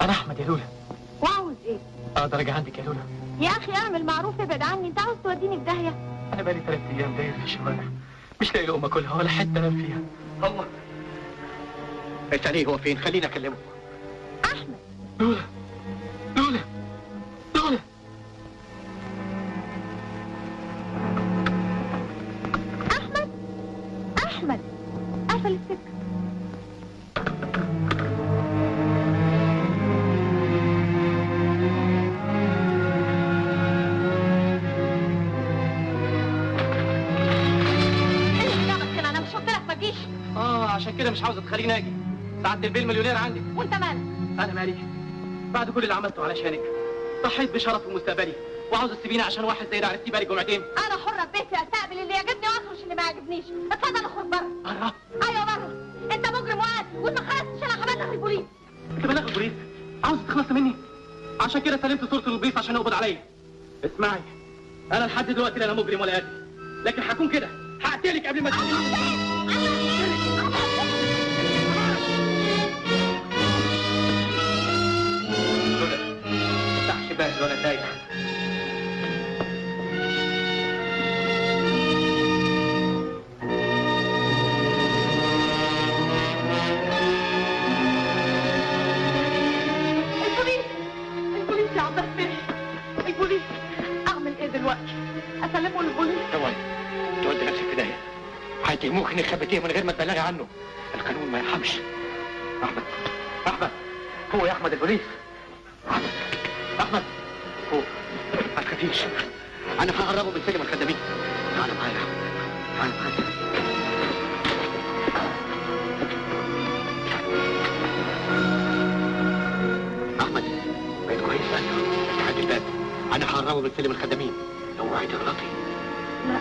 انا احمد يا لولا. وعاوز ايه؟ اقدر اجي عندك يا لولا؟ يا اخي اعمل معروف، ابعد عني، انت عاوز توديني في داهيه. انا بقالي 3 ايام داير في الشوارع، مش لاقي لقمه اكلها ولا حته انام فيها. الله، اسأليه هو فين، خليني اكلمه. احمد. لولا، لولا، لولا. احمد، احمد، قفل السكه. عشان كده مش عاوزه تخليني اجي. سعادة البيه المليونير عندك. وانت مالك؟ انا مالي؟ بعد كل اللي عملته علشانك ضحيت بشرف ومستقبلي، وعاوزه تسيبيني عشان واحد زي ده عرفتيه بقالي جمعتين. انا حره في بيتي، استقبل اللي يعجبني واخرج اللي ما يعجبنيش. اتفضل اخرج بره. بره؟ ايوه بره. انت مجرم وقت وانت خلاص انا هبلغ البوليس. انت بلغ البوليس؟ عاوزه تخلصي مني؟ عشان كده سلمت صورة البوليس عشان يقبض عليا. اسمعي، انا لحد دلوقتي لا انا مجرم ولا قاتل، لكن هكون كده، هقتلك قبل ما تقتلني. بس وانا سايق. البوليس يا عبد الفتاح، البوليس. اعمل ايه دلوقتي؟ اسلمه للبوليس؟ اوعي تودي نفسك في داهيه، هيتهموك انك خبيتيه من غير ما تبلغي عنه. القانون ما يرحمش. احمد، احمد، هو يا احمد البوليس. احمد، احمد، هو. ما تخافيش، انا هقربه من سلم الخدامين. تعالى معايا يا احمد، تعالى معايا. احمد، بقيت كويس بقى. عند الباب، انا هقربه من سلم الخدامين. اوعي تغلطي. لا.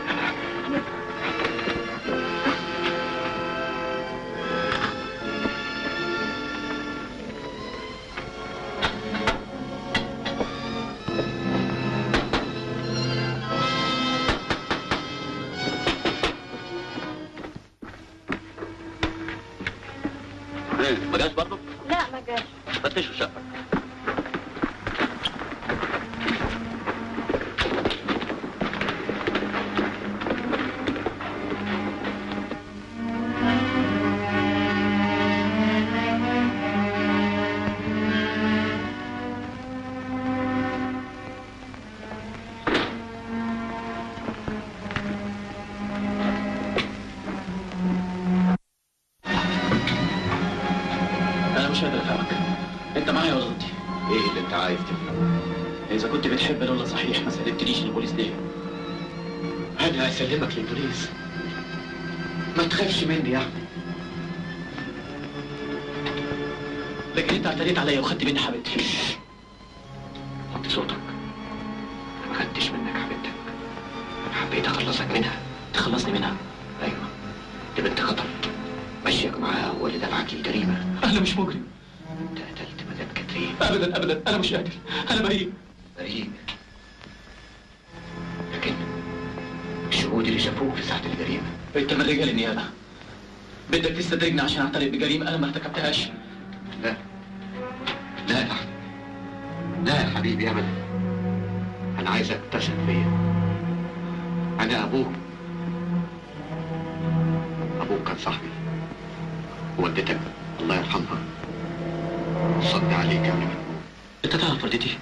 ما جاش برضه؟ لا ما جاش. فتشوا شقك. مش قادر افهمك. انت معايا ولا ضدي؟ ايه اللي انت عايز تفهمه؟ اذا كنت بتحب لولا صحيح ما سلمتنيش للبوليس ليه؟ انا هسلمك للبوليس. ما تخافش مني يا احمد. لكن انت اعتديت عليا وخدت مني حبيبتي. وطي صوتك. ما خدتش منك حبيبتك. حبيت اخلصك منها. تخلصني منها؟ ايوه. دي بنت خطر. مشيك معاها هو اللي دفعك للجريمه. انا مش مجرم. انت قتلت مدام كاترين. ابدا ابدا، انا مش قاتل، انا بريء. بريء. لكن الشهود اللي شافوك في ساعه الجريمه. انت من رجال النيابه. بدك تستدرجني عشان اعترف بجريمه انا ما ارتكبتهاش. لا لا يا احمد. لا يا حبيبي ابدا. انا عايزك تثق فيا. انا ابوك كان صاحبي. ووالدتك الله يرحمها صد عليك قبل ما تموت. انت تعرف والدتي؟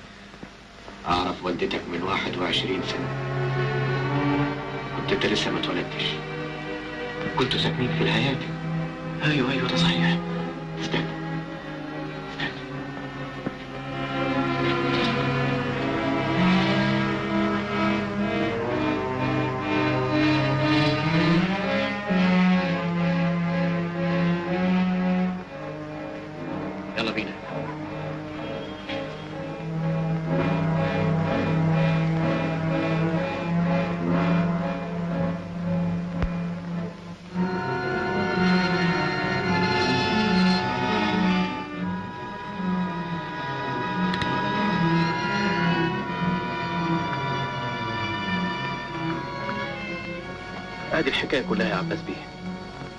اعرف والدتك من 21 سنه. كنت انت لسه ما اتولدتش. كنتوا ساكنين في الهياتي. ايوه ده صحيح. استنى. يلا بينا. ادي الحكايه كلها يا عباس بيه.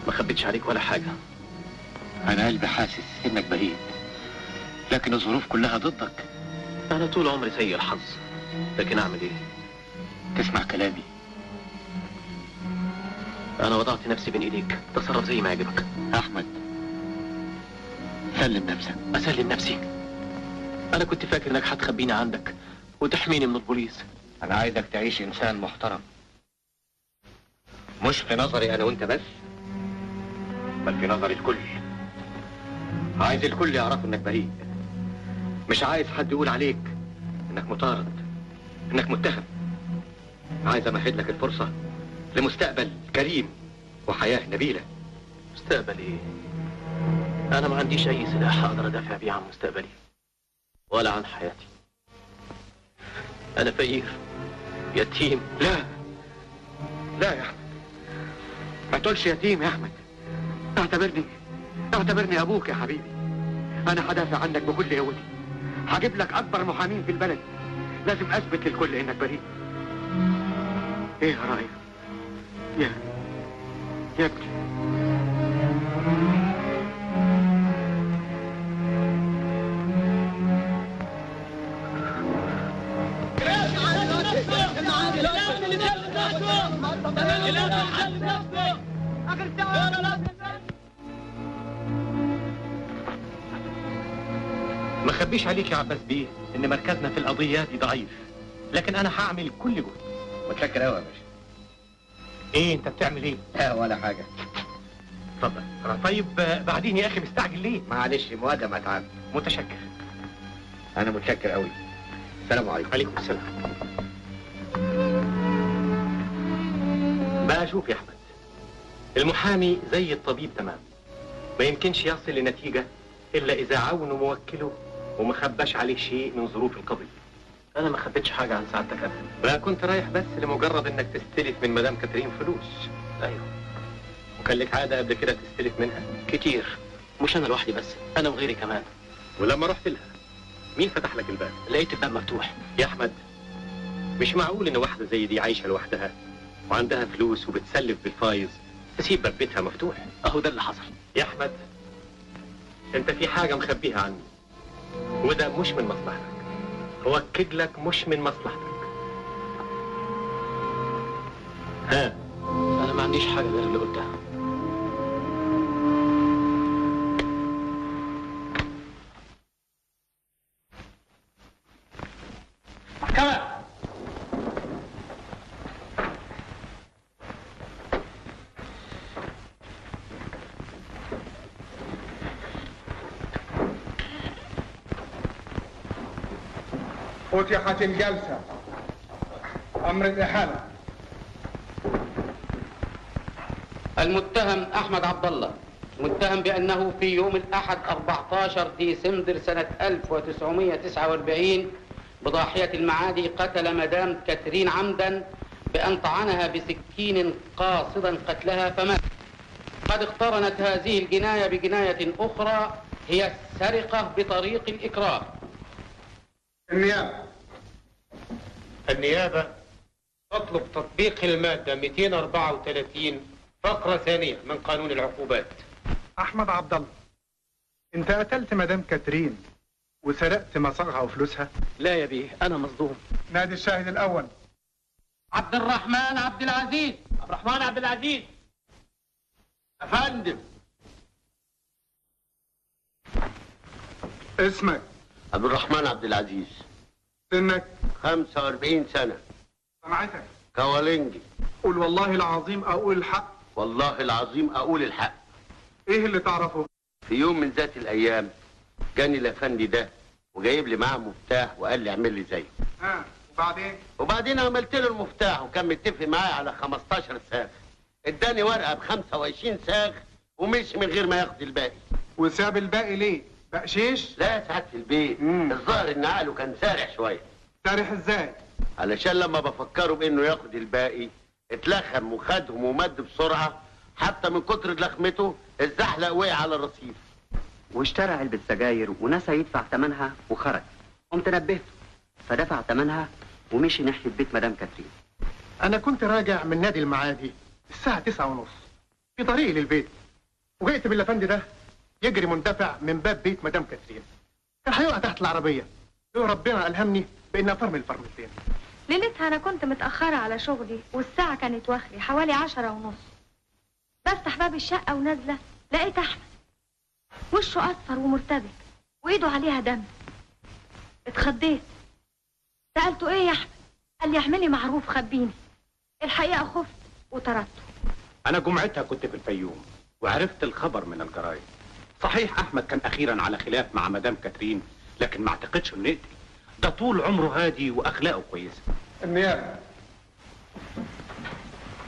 ما خبيتش عليك ولا حاجه. انا قلبي حاسس انك بريء، لكن الظروف كلها ضدك. انا طول عمري سيء الحظ، لكن اعمل ايه؟ تسمع كلامي. انا وضعت نفسي بين ايديك، تصرف زي ما يعجبك. احمد سلم نفسك. اسلم نفسي؟ انا كنت فاكر انك هتخبيني عندك وتحميني من البوليس. انا عايزك تعيش انسان محترم، مش في نظري انا وانت بس، بل في نظر الكل. عايز الكل يعرفوا انك بريء. مش عايز حد يقول عليك انك مطارد، انك متهم. عايز امهد لك الفرصة لمستقبل كريم وحياة نبيلة. مستقبل ايه؟ انا ما عنديش اي سلاح اقدر ادافع بيه عن مستقبلي ولا عن حياتي. انا فقير يتيم. لا يا احمد، ما تقولش يتيم يا احمد. اعتبرني ابوك يا حبيبي. انا هدافع عنك بكل قوتي. هجيب لك اكبر محامين في البلد. لازم اثبت للكل انك بريء. ايه رايك يا ابني؟ ما خبيش عليك يا عباس بيه ان مركزنا في القضية دي ضعيف، لكن انا هعمل كل جهد. متشكر قوي يا باشا. ايه انت بتعمل ايه؟ لا ولا حاجة. اتفضل. طيب بعدين يا اخي مستعجل ليه؟ معلش مقدم اتعب. متشكر. انا متشكر قوي. السلام عليكم. عليكم السلام. بقى شوف يا احمد، المحامي زي الطبيب تمام، ما يمكنش يصل لنتيجة الا اذا عاون موكله وما خباش عليه شيء من ظروف القضية. انا ما خبيتش حاجه عن سعادتك ابدا. بقى كنت رايح بس لمجرد انك تستلف من مدام كاترين فلوس. ايوه. وكان لك عادة قبل كده تستلف منها؟ كتير، مش انا لوحدي بس، انا وغيري كمان. ولما رحت لها مين فتح لك الباب؟ لقيت الباب مفتوح. يا احمد، مش معقول ان واحدة زي دي عايشة لوحدها وعندها فلوس وبتسلف بالفايز تسيب باب بيتها مفتوح. اهو ده اللي حصل. يا احمد، انت في حاجة مخبيها عني، وده مش من مصلحتك. واكد لك مش من مصلحتك. ها؟ انا ما عنديش حاجة غير اللي قلتها. محكمة. فتحت الجلسة. أمر الإحالة. المتهم أحمد عبد الله متهم بأنه في يوم الأحد 14 ديسمبر سنة 1949 بضاحية المعادي قتل مدام كاترين عمدا بأن طعنها بسكين قاصدا قتلها فمات. قد اقترنت هذه الجناية بجناية أخرى هي السرقة بطريق الإكراه. النيابة تطلب تطبيق المادة 234 فقرة ثانية من قانون العقوبات. أحمد عبد الله، أنت قتلت مدام كاترين وسرقت مصاغها وفلوسها؟ لا يا بيه، أنا مصدوم. نادي الشاهد الأول. عبد الرحمن عبد العزيز. عبد الرحمن عبد العزيز. أفندم. اسمك؟ عبد الرحمن عبد العزيز. سنك؟ 45 سنة. سمعتك؟ كوالنجي. قول والله العظيم أقول الحق. والله العظيم أقول الحق. إيه اللي تعرفه؟ في يوم من ذات الأيام جاني الأفندي ده وجايب لي معاه مفتاح وقال لي اعمل لي زيه. وبعدين عملت له المفتاح وكان متفق معايا على 15 ساغ. اداني ورقة ب25 ساغ ومشي من غير ما ياخد الباقي. وساب الباقي ليه؟ بقشيش؟ لا يا سعادة البيت، الظاهر ان عقله كان سارح شوية. سارح ازاي؟ علشان لما بفكره بانه ياخد الباقي اتلخم وخدهم ومد بسرعة، حتى من كتر لخمته الزحلق وقع على الرصيف. واشترى علبة سجاير ونسى يدفع ثمنها وخرج. قمت نبهته فدفع ثمنها ومشي ناحية بيت مدام كاترين. أنا كنت راجع من نادي المعادي الساعة 9:30 في طريقي للبيت، وجئت بالأفندي ده يجري مندفع من باب بيت مدام كاترين. كان هيقع تحت العربية، لو ربنا ألهمني بإني أفرمل الفرملتين. ليلتها أنا كنت متأخرة على شغلي والساعة كانت واخري حوالي 10:30. بفتح باب الشقة ونازلة لقيت أحمد وشه أصفر ومرتبك وإيده عليها دم. اتخضيت، سألته إيه يا أحمد؟ قال لي اعملي معروف خبيني. الحقيقة خفت وطردته. أنا جمعتها كنت في الفيوم وعرفت الخبر من الجرايد. صحيح أحمد كان أخيرا على خلاف مع مدام كاترين، لكن ما اعتقدش إنه يقتل. ده طول عمره هادي وأخلاقه كويسة. النيابة.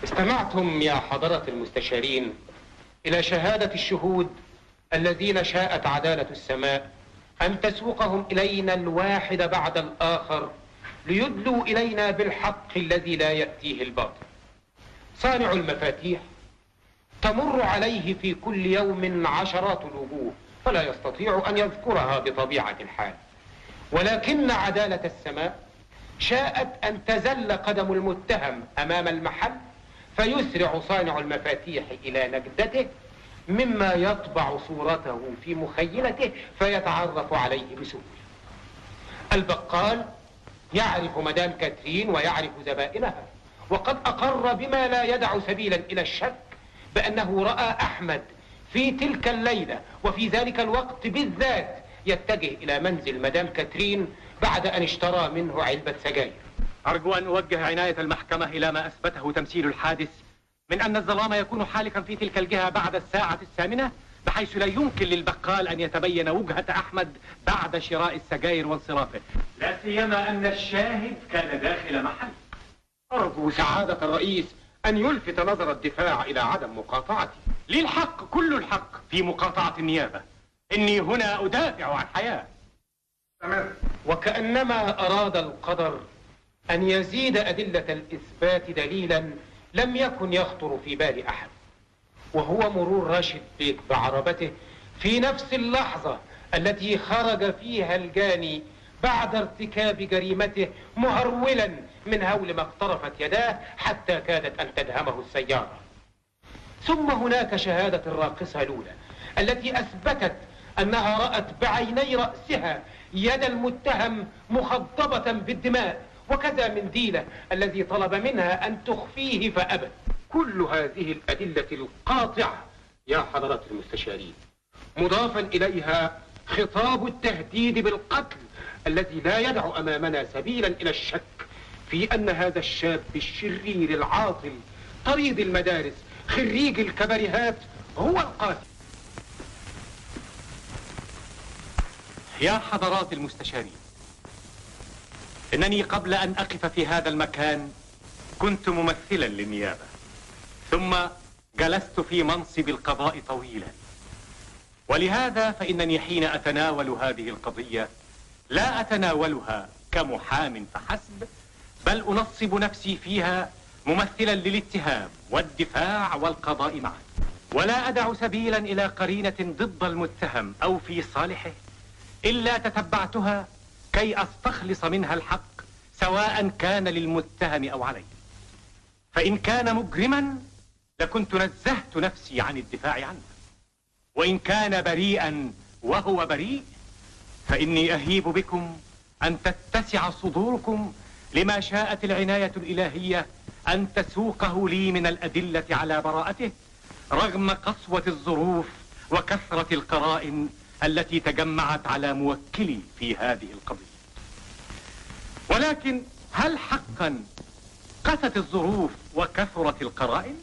استمعتم يا حضرة المستشارين إلى شهادة الشهود الذين شاءت عدالة السماء أن تسوقهم إلينا الواحد بعد الآخر ليدلوا إلينا بالحق الذي لا يأتيه الباطل. صانع المفاتيح تمر عليه في كل يوم عشرات الوجوه فلا يستطيع أن يذكرها بطبيعة الحال، ولكن عدالة السماء شاءت أن تزل قدم المتهم أمام المحل فيسرع صانع المفاتيح إلى نجدته مما يطبع صورته في مخيلته فيتعرف عليه بسهولة. البقال يعرف مدام كاترين ويعرف زبائنها، وقد أقر بما لا يدع سبيلا إلى الشك بأنه رأى أحمد في تلك الليلة وفي ذلك الوقت بالذات يتجه إلى منزل مدام كاترين بعد أن اشترى منه علبة سجاير. أرجو أن أوجه عناية المحكمة إلى ما أثبته تمثيل الحادث من أن الظلام يكون حالكا في تلك الجهة بعد الساعة 8، بحيث لا يمكن للبقال أن يتبين وجهة أحمد بعد شراء السجاير وانصرافه، لا سيما أن الشاهد كان داخل محل. أرجو سعادة الرئيس أن يلفت نظر الدفاع إلى عدم مقاطعتي. لي الحق، كل الحق في مقاطعة النيابة. إني هنا أدافع عن الحياة. وكأنما أراد القدر أن يزيد أدلة الإثبات دليلا لم يكن يخطر في بال أحد، وهو مرور راشد بيك بعربته في نفس اللحظة التي خرج فيها الجاني بعد ارتكاب جريمته مهرولا من هول ما اقترفت يداه حتى كادت أن تدهمه السيارة. ثم هناك شهادة الراقصة لولا التي أثبتت أنها رأت بعيني رأسها يد المتهم مخضبة بالدماء، وكذا منديله الذي طلب منها أن تخفيه فأبت. كل هذه الأدلة القاطعة يا حضرات المستشارين، مضافا إليها خطاب التهديد بالقتل الذي لا يدع أمامنا سبيلا إلى الشك في أن هذا الشاب الشرير العاطل طريد المدارس خريج الكباريهات هو القاتل. يا حضرات المستشارين، إنني قبل أن أقف في هذا المكان كنت ممثلا للنيابة، ثم جلست في منصب القضاء طويلا، ولهذا فإنني حين أتناول هذه القضية لا أتناولها كمحام فحسب، بل أنصب نفسي فيها ممثلا للاتهام والدفاع والقضاء معا، ولا أدع سبيلا إلى قرينة ضد المتهم أو في صالحه إلا تتبعتها كي أستخلص منها الحق، سواء كان للمتهم أو علي. فإن كان مجرما لكنت نزهت نفسي عن الدفاع عنه، وإن كان بريئا وهو بريء فإني أهيب بكم أن تتسع صدوركم لما شاءت العناية الإلهية أن تسوقه لي من الأدلة على براءته، رغم قسوة الظروف وكثرة القرائن التي تجمعت على موكلي في هذه القضية. ولكن هل حقا قست الظروف وكثرت القرائن؟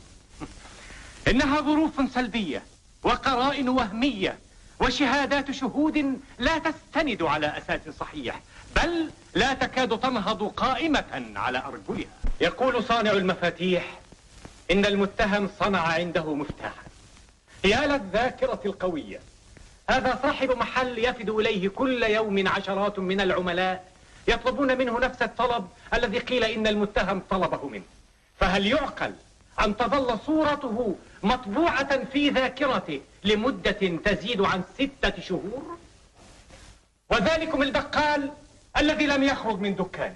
إنها ظروف سلبية وقرائن وهمية وشهادات شهود لا تستند على أساس صحيح، بل لا تكاد تنهض قائمة على أرجلها. يقول صانع المفاتيح إن المتهم صنع عنده مفتاحا. يا للذاكرة القوية، هذا صاحب محل يفد إليه كل يوم عشرات من العملاء يطلبون منه نفس الطلب الذي قيل إن المتهم طلبه منه، فهل يعقل أن تظل صورته مطبوعة في ذاكرته لمدة تزيد عن 6 شهور؟ وذلكم البقال الذي لم يخرج من دكانه،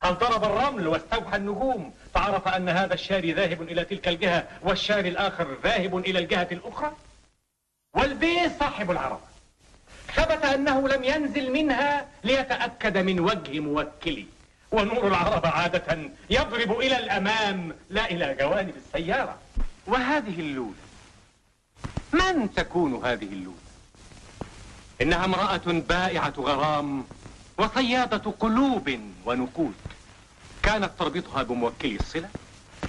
هل ضرب الرمل واستوحى النجوم فعرف أن هذا الشاري ذاهب إلى تلك الجهة والشاري الآخر ذاهب إلى الجهة الأخرى؟ والبي صاحب العربة ثبت أنه لم ينزل منها ليتأكد من وجه موكلي، ونور العربة عادة يضرب إلى الأمام لا إلى جوانب السيارة. وهذه اللولة، من تكون هذه اللولة؟ إنها امرأة بائعة غرام وصيادة قلوب ونقود، كانت تربطها بموكلي الصلة،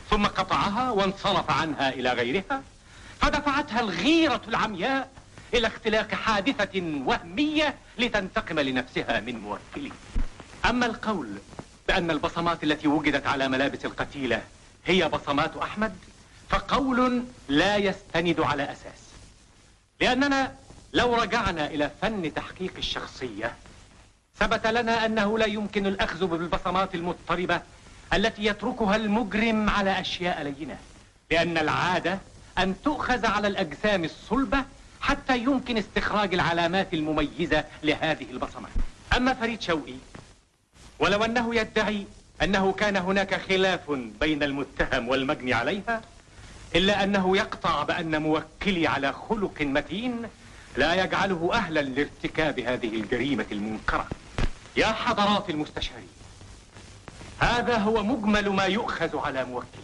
ثم قطعها وانصرف عنها إلى غيرها، فدفعتها الغيرة العمياء إلى اختلاق حادثة وهمية لتنتقم لنفسها من موكلي. أما القول بأن البصمات التي وجدت على ملابس القتيلة هي بصمات أحمد فقول لا يستند على أساس، لأننا لو رجعنا إلى فن تحقيق الشخصية ثبت لنا أنه لا يمكن الأخذ بالبصمات المضطربة التي يتركها المجرم على أشياء لينة، لأن العادة أن تؤخذ على الأجسام الصلبة حتى يمكن استخراج العلامات المميزة لهذه البصمات. أما فريد شوقي ولو أنه يدعي أنه كان هناك خلاف بين المتهم والمجني عليها، إلا أنه يقطع بأن موكلي على خلق متين لا يجعله أهلا لارتكاب هذه الجريمة المنكرة. يا حضرات المستشارين، هذا هو مجمل ما يؤخذ على موكلي،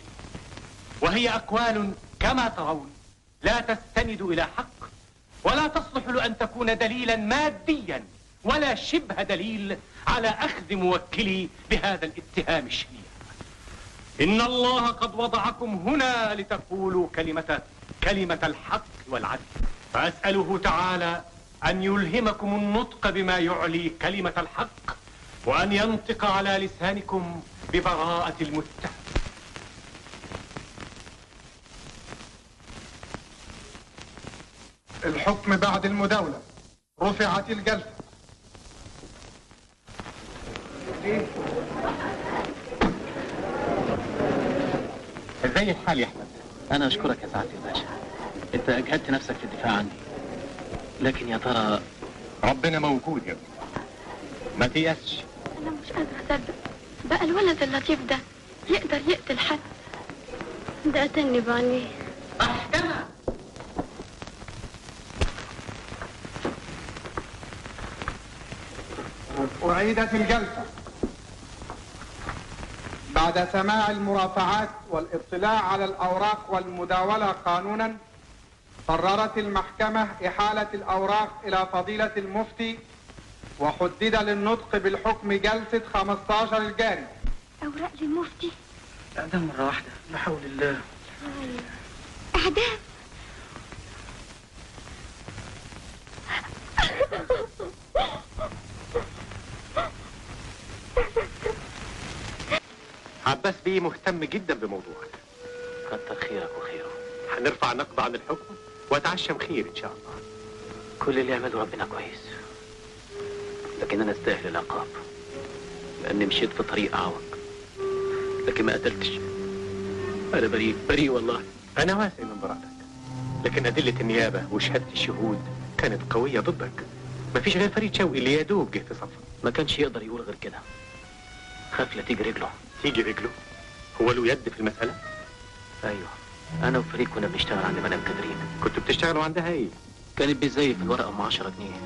وهي أقوال كما ترون لا تستند إلى حق ولا تصلح لأن تكون دليلا ماديا ولا شبه دليل على أخذ موكلي بهذا الاتهام الشنيع. إن الله قد وضعكم هنا لتقولوا كلمة الحق والعدل، فأسأله تعالى أن يلهمكم النطق بما يعلي كلمة الحق، وأن ينطق على لسانكم ببراءة المتهم. الحكم بعد المداولة. رفعت الجلسة. ازاي الحال يا احمد؟ انا اشكرك يا سعاده الباشا، انت اجهدت نفسك في الدفاع عني، لكن يا ترى ربنا موجود يا ابني، ما تيأسش. انا مش قادره اصدق بقى الولد اللطيف ده يقدر يقتل حد. ده قتلني بعينيه. محكمة. أعيدت الجلسة. بعد سماع المرافعات والاطلاع على الأوراق والمداولة قانونا، قررت المحكمة إحالة الأوراق إلى فضيلة المفتي، وحدد للنطق بالحكم جلسة 15 الجاري. أوراق للمفتي؟ إعدام مرة واحدة، لا حول الله. إعدام؟ عباس بيه مهتم جدا بموضوعك. كتر خيرك وخيره. هنرفع نقض عن الحكم واتعشم خير ان شاء الله. كل اللي يعمله ربنا كويس، لكن انا استاهل العقاب لاني مشيت في طريق اعوج، لكن ما قتلتش. انا بريء بريء والله. انا واثق من براءتك، لكن ادله النيابه وشهاده الشهود كانت قويه ضدك. مفيش غير فريد شوقي اللي يا دوب جه في صفك. ما كانش يقدر يقول غير كده، خاف لا تيجي رجله. تيجي رجله؟ هو له يد في المساله؟ ايوه، انا وفريد كنا بنشتغل عند مدام كاترين. كنتوا بتشتغلوا عندها ايه؟ كانت بتزيف الورقه ام 10 جنيه،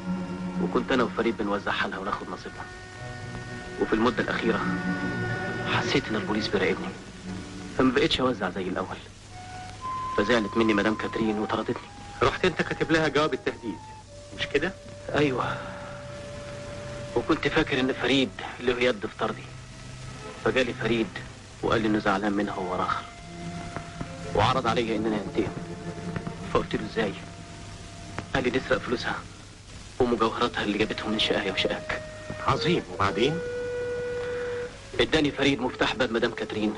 وكنت انا وفريد بنوزعها لها وناخد نصيبنا. وفي المده الاخيره حسيت ان البوليس بيراقبني، فما بقتش اوزع زي الاول، فزعلت مني مدام كاترين وطردتني. رحت انت كاتب لها جواب التهديد، مش كده؟ ايوه، وكنت فاكر ان فريد له يد في طردي، فجالي فريد وقال لي انه زعلان منها هو راخر، وعرض عليا اننا ننتقم. فقلت له ازاي؟ قال لي نسرق فلوسها ومجوهراتها اللي جابتهم من شقاية وشقاك. عظيم. وبعدين؟ اداني فريد مفتاح باب مدام كاترين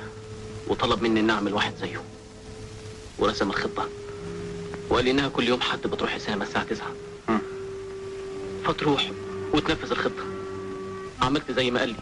وطلب مني ان اعمل واحد زيه، ورسم الخطه وقال لي انها كل يوم حد بتروح السينما الساعه 9 فتروح وتنفذ الخطه. عملت زي ما قال لي.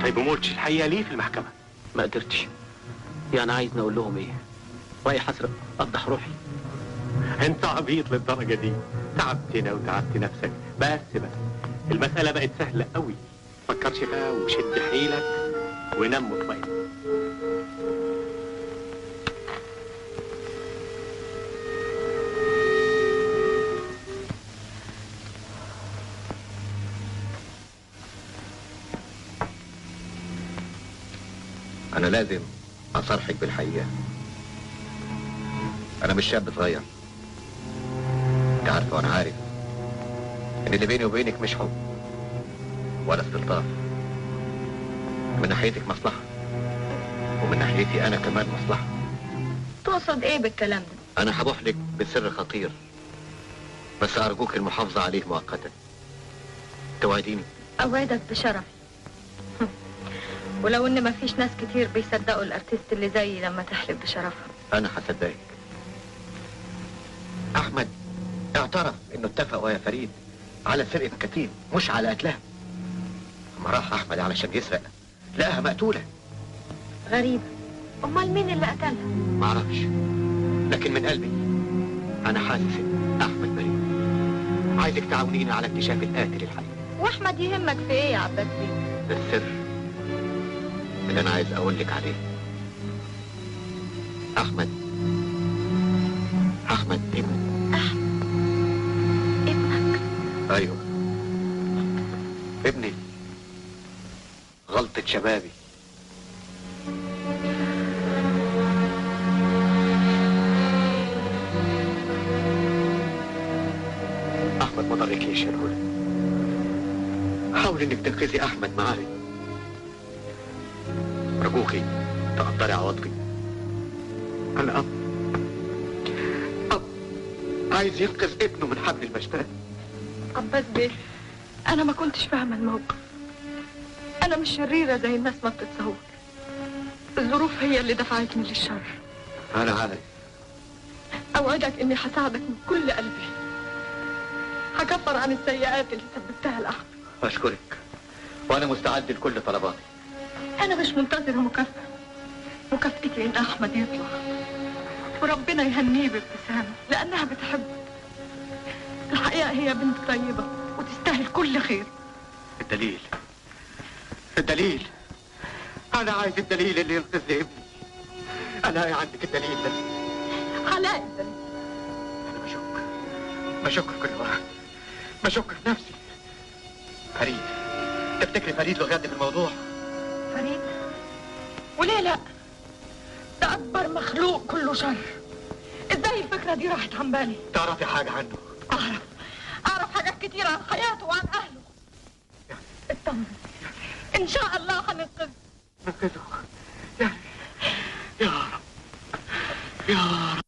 طيب وما قلتش الحقيقه ليه في المحكمه؟ ما قدرتش. يعني عايزني اقول لهم ايه؟ رايح اسرق افضح روحي؟ انت عبيط للدرجه دي؟ تعبتنا وتعبت نفسك. بس المساله بقت سهله قوي. فكرش بقى وشد حيلك ونام مطمئن. أنا لازم أصرحك بالحقيقة. أنا مش شاب صغير. أنت عارفة وأنا عارف إن اللي بيني وبينك مش حب ولا استلطاف. من ناحيتك مصلحة، ومن ناحيتي أنا كمان مصلحة. تقصد إيه بالكلام ده؟ أنا هبوحلك بسر خطير، بس أرجوك المحافظة عليه مؤقتا. توعديني؟ أوعدك بشرف. ولو ان مفيش ناس كتير بيصدقوا الارتيست اللي زيي لما تحلف بشرفها. انا هصدقك. احمد اعترف انه اتفقوا يا فريد على سرقة كتير مش على قتلها. لما راح احمد علشان يسرق لقاها مقتولة. غريبة. امال مين اللي قتلها؟ معرفش، لكن من قلبي انا حاسس ان احمد بريء. عايزك تعاونيني على اكتشاف القاتل الحقيقي. واحمد يهمك في ايه يا عباس بيه؟ ده السر اللي انا عايز اقول لك عليه. احمد ابني. احمد ابنك؟ ايوه ابني. غلطة شبابي. احمد ما ضركيش يا لولا. حاول انك تنقذي احمد معاي. ارجوكي تقدري عواطفي. انا اب عايز ينقذ ابنه من حبل المشتات. عباس بيه، انا ما كنتش فاهمه الموقف. انا مش شريره زي الناس ما بتتصور. الظروف هي اللي دفعتني للشر. انا عارف. اوعدك اني هساعدك من كل قلبي. هكفر عن السيئات اللي سببتها لاحمد. اشكرك وانا مستعد لكل طلباتي. انا مش منتظره مكافاه. مكافأتي ان احمد يطلع وربنا يهنيه بابتسامه لانها بتحبه. الحقيقه هي بنت طيبه وتستاهل كل خير. الدليل انا عايز الدليل اللي ينقذ لي ابني. الاقي عندك الدليل ده. هلاقي الدليل. انا بشك في كل واحد. بشك في نفسي. فريد، تفتكري فريد له يد في الموضوع؟ فريد؟ وليه لا؟ ده اكبر مخلوق كله شر. ازاي الفكره دي راحت عن بالي؟ تعرفي حاجه عنه؟ اعرف حاجات كتير عن حياته وعن اهله. اطمن، ان شاء الله هننقذه. ننقذه يا رب يا رب.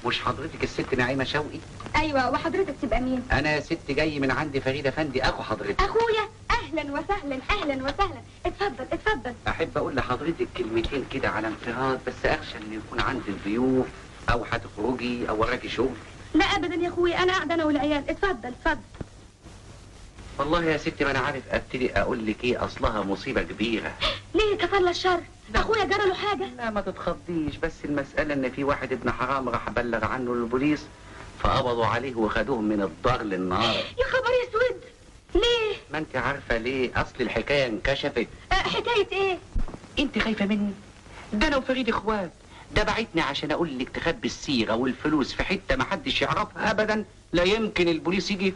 مش حضرتك الست نعيمة شوقي؟ ايوه، وحضرتك تبقى مين؟ انا يا ست جاي من عند فريد افندي اخو حضرتك. اخويا؟ اهلا وسهلا اهلا وسهلا. اتفضل اتفضل. احب اقول لحضرتك كلمتين كده على انفراد، بس اخشى ان يكون عندي ضيوف او هتخرجي او وراكي شغل. لا ابدا يا اخويا، انا قاعده انا والعيال. اتفضل اتفضل. والله يا ستي ما انا عارف ابتدي اقول لك ايه، اصلها مصيبه كبيره. ليه كفر الشر؟ اخويا جرى له حاجه؟ لا ما تتخضيش، بس المساله ان في واحد ابن حرام راح بلغ عنه للبوليس فقبضوا عليه وخدوه من الدار للنار. يا خبر اسود. ليه؟ ما انت عارفه ليه، اصل الحكايه انكشفت. حكايه ايه؟ انت خايفه مني؟ ده انا وفريد اخوات. ده بعتني عشان اقول لك تخبي الصيغه والفلوس في حته ما حدش يعرفها ابدا، لا يمكن البوليس يجي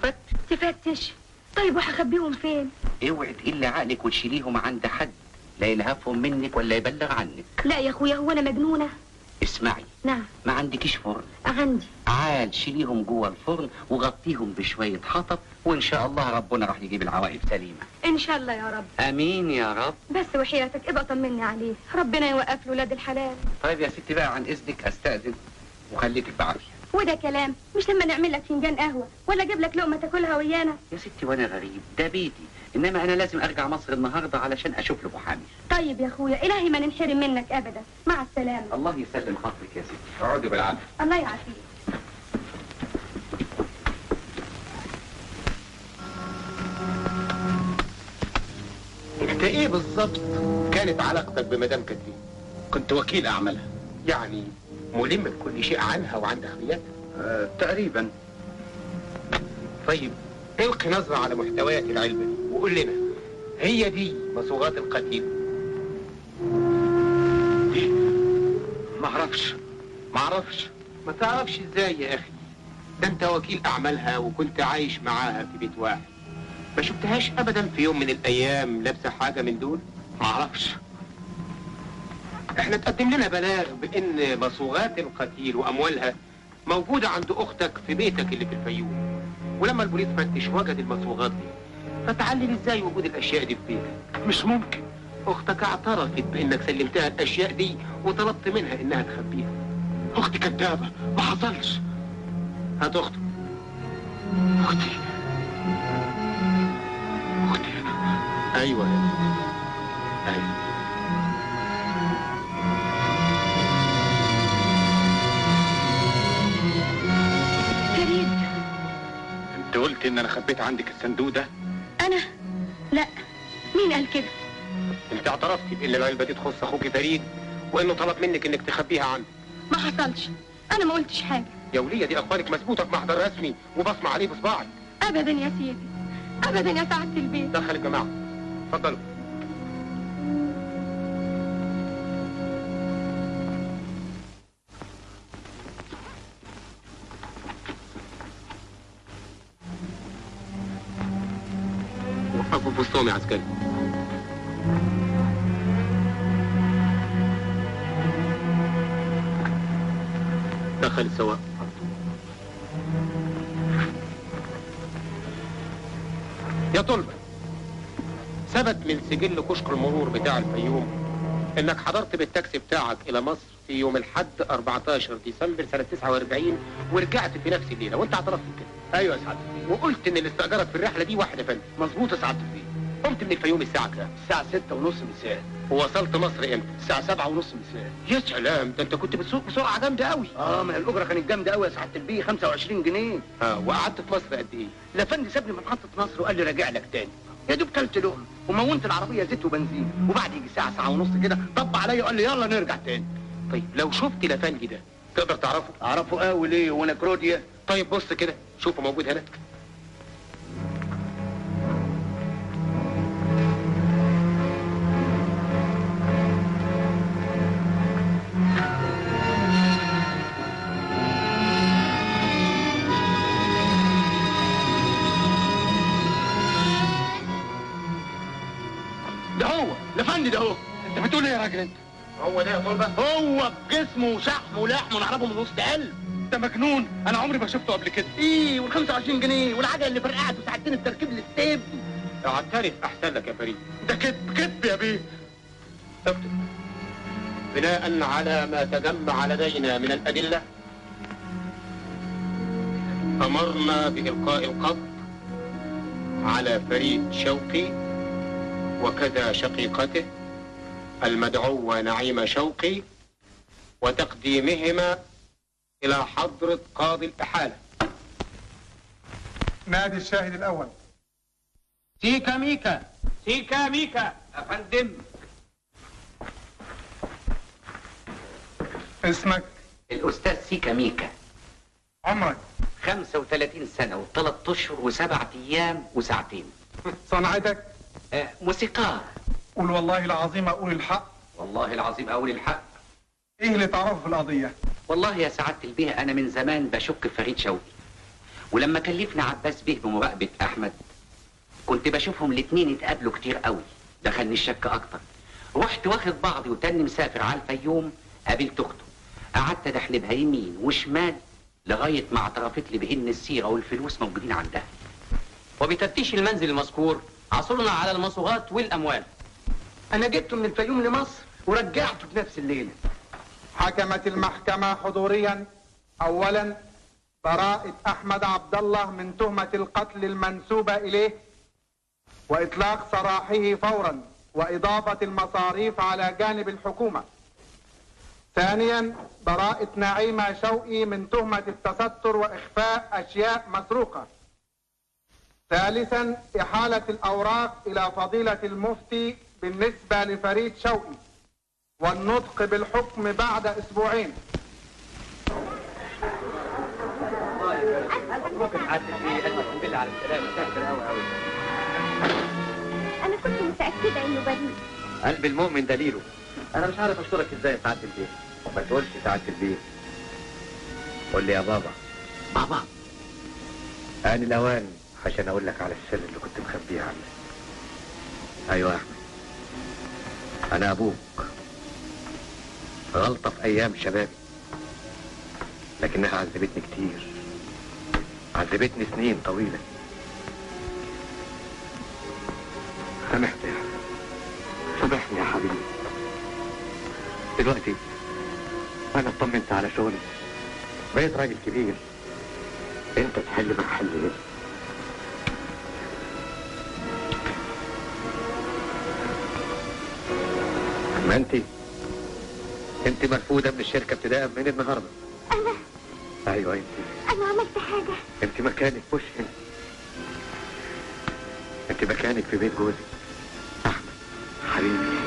تفتش. طيب وهخبيهم فين؟ اوعي تقلي عقلك وتشيليهم عند حد، لا يلهفهم منك ولا يبلغ عنك. لا يا اخويا، هو انا مجنونه؟ اسمعي. نعم. ما عندكيش فرن؟ عندي. عال شيليهم جوه الفرن وغطيهم بشويه حطب، وان شاء الله ربنا راح يجيب العواقب سليمه. ان شاء الله يا رب. امين يا رب. بس وحياتك ابقى طمني عليه، ربنا يوقف له ولاد الحلال. طيب يا ستي بقى عن اذنك استاذن وخليكي بعافيه. وده كلام؟ مش لما نعمل لك فنجان قهوه ولا اجيب لك لقمه تاكلها ويانا؟ يا ستي وانا غريب، ده بيتي، انما انا لازم ارجع مصر النهارده علشان اشوف له محامي. طيب يا اخويا، الهي ما ننحرم منك ابدا. مع السلامه. الله يسلم خاطرك يا ستي، اقعدي بالعافيه. الله يعافيك. انت ايه بالظبط كانت علاقتك بمدام كاترين؟ كنت وكيل اعمالها. يعني ملم بكل شيء عنها وعن داخلياتها؟ تقريبا. طيب القي نظرة على محتويات العلبة دي وقول لنا، هي دي مصوغات القتيل؟ معرفش. ما تعرفش ازاي يا اخي؟ ده انت وكيل اعمالها وكنت عايش معاها في بيت واحد. ما شفتهاش ابدا في يوم من الايام لابسه حاجه من دول؟ معرفش. احنا تقدم لنا بلاغ بان مصوغات القتيل واموالها موجوده عند اختك في بيتك اللي في الفيوم، ولما البوليس فتش وجد المصوغات دي. فتعلل ازاي وجود الاشياء دي في بيتك؟ مش ممكن. اختك اعترفت بانك سلمتها الاشياء دي وطلبت منها انها تخبيها. اختي كدابه، ما حصلش. هات اختك. اختي ايوه ايوه. فريد، انت قلت ان انا خبيت عندك الصندوق ده؟ انا؟ لا، مين قال كده؟ انت اعترفتي بان العلبه دي تخص اخوك فريد وانه طلب منك انك تخبيها عنه. ما حصلش، انا ما قلتش حاجه. يا وليه دي اخبارك مثبوته في محضر رسمي وبصمه عليه بصباعك. ابدا يا سيدي، ابدا يا سعاده البيت. دخل الجماعه، اتفضلوا. أبو بوستوم يا عسكري. دخل السواق. يا طلبة، ثبت من سجل كشك المرور بتاع الفيوم انك حضرت بالتاكسي بتاعك الى مصر في يوم الحد 14 ديسمبر سنة 49 ورجعت في نفس الليلة، وانت اعترفت بكده. ايوه يا سعادة الدين. وقلت ان اللي استأجرك في الرحلة دي واحد يا فندم. مظبوط يا سعادة الدين. قمت من الفيوم الساعة كام؟ الساعة 6:30 مساء. ووصلت مصر امتى؟ الساعة 7:30 مساء. يا سلام، ده انت كنت بتسوق بسرعة جامدة قوي. ما هي الأجرة كانت جامدة قوي يا سعادة البيه، 25 جنيه. وقعدت في مصر قد ايه؟ الافندي سابني في محطة مصر وقال لي راجع لك تاني. يا دوب كلت لقمة ومونت العربية زيت وبنزين، وبعد يجي ساعة ونص كده طب عليا وقال لي يلا نرجع تاني. طيب لو شفت الافندي ده تقدر تعرفه؟ اعرفه قوي ليه وانا كروديا؟ طيب بص كده شوفه موجود هناك. ده هو الافندي ده هو. انت بتقول ايه يا راجل انت؟ هو ده يا طلبة؟ هو بجسمه وشحمه ولحمه نعرفه من وسط قلب. ده مجنون، انا عمري ما شفته قبل كده. ايه وال 25 جنيه والعجله اللي فرقعت وساعتين التركيب الاستيب. اعترف احسن لك يا فريد. ده كذب يا بيه. اكتب. بناء على ما تجمع لدينا من الادله امرنا بالقاء القبض على فريد شوقي وكذا شقيقته المدعوة نعيمة شوقي وتقديمهما إلى حضرة قاضي الإحالة. نادي الشاهد الأول. سيكا ميكا. سيكا ميكا. أفندم. اسمك؟ الأستاذ سيكا ميكا. عمرك؟ 35 سنة و3 أشهر و7 أيام وساعتين. صنعتك؟ موسيقار. قول والله العظيم أقول الحق. والله العظيم أقول الحق. إيه اللي تعرفه في القضية؟ والله يا سعادة البيه أنا من زمان بشك في فريد شوقي، ولما كلفنا عباس بيه بمراقبة أحمد كنت بشوفهم الاتنين يتقابلوا كتير قوي، دخلني الشك أكتر. رحت واخد بعضي وتاني مسافر على الفيوم، قابلت أخته، قعدت أدحلبها يمين وشمال لغاية ما اعترفت لي بإن السيرة والفلوس موجودين عندها. وبتفتيش المنزل المذكور عثرنا على المصوغات والأموال. أنا جبته من الفيوم لمصر ورجعته في نفس الليلة. حكمت المحكمة حضوريا أولا براءة أحمد عبد الله من تهمة القتل المنسوبة إليه وإطلاق سراحه فورا وإضافة المصاريف على جانب الحكومة. ثانيا براءة نعيمة شوقي من تهمة التستر وإخفاء أشياء مسروقة. ثالثا إحالة الأوراق إلى فضيلة المفتي بالنسبة لفريد شوقي والنطق بالحكم بعد أسبوعين. أنا كنت متأكدة إنه بريء. قلب المؤمن دليله. أنا مش عارف أشكرك إزاي يا سعادة البيه. ما تقولش سعادة البيه. قول لي يا بابا. بابا. آن الأوان عشان أقول لك على السر اللي كنت مخبيه عنك. أيوة يا أحمد. أنا أبوك. غلطة في أيام شبابي. لكنها عذبتني كتير. عذبتني سنين طويلة. سامحني يا أحمد. سامحني يا حبيبي. دلوقتي أنا اطمنت على شغلي. بقيت راجل كبير. أنت تحل محلي هنا. ما انت مرفوضة من الشركة ابتداء من النهاردة. أنا؟ ايوه انت. أنا عملت حاجة؟ انت مكانك مش هنا. انت مكانك في بيت جوزك احمد حبيبي.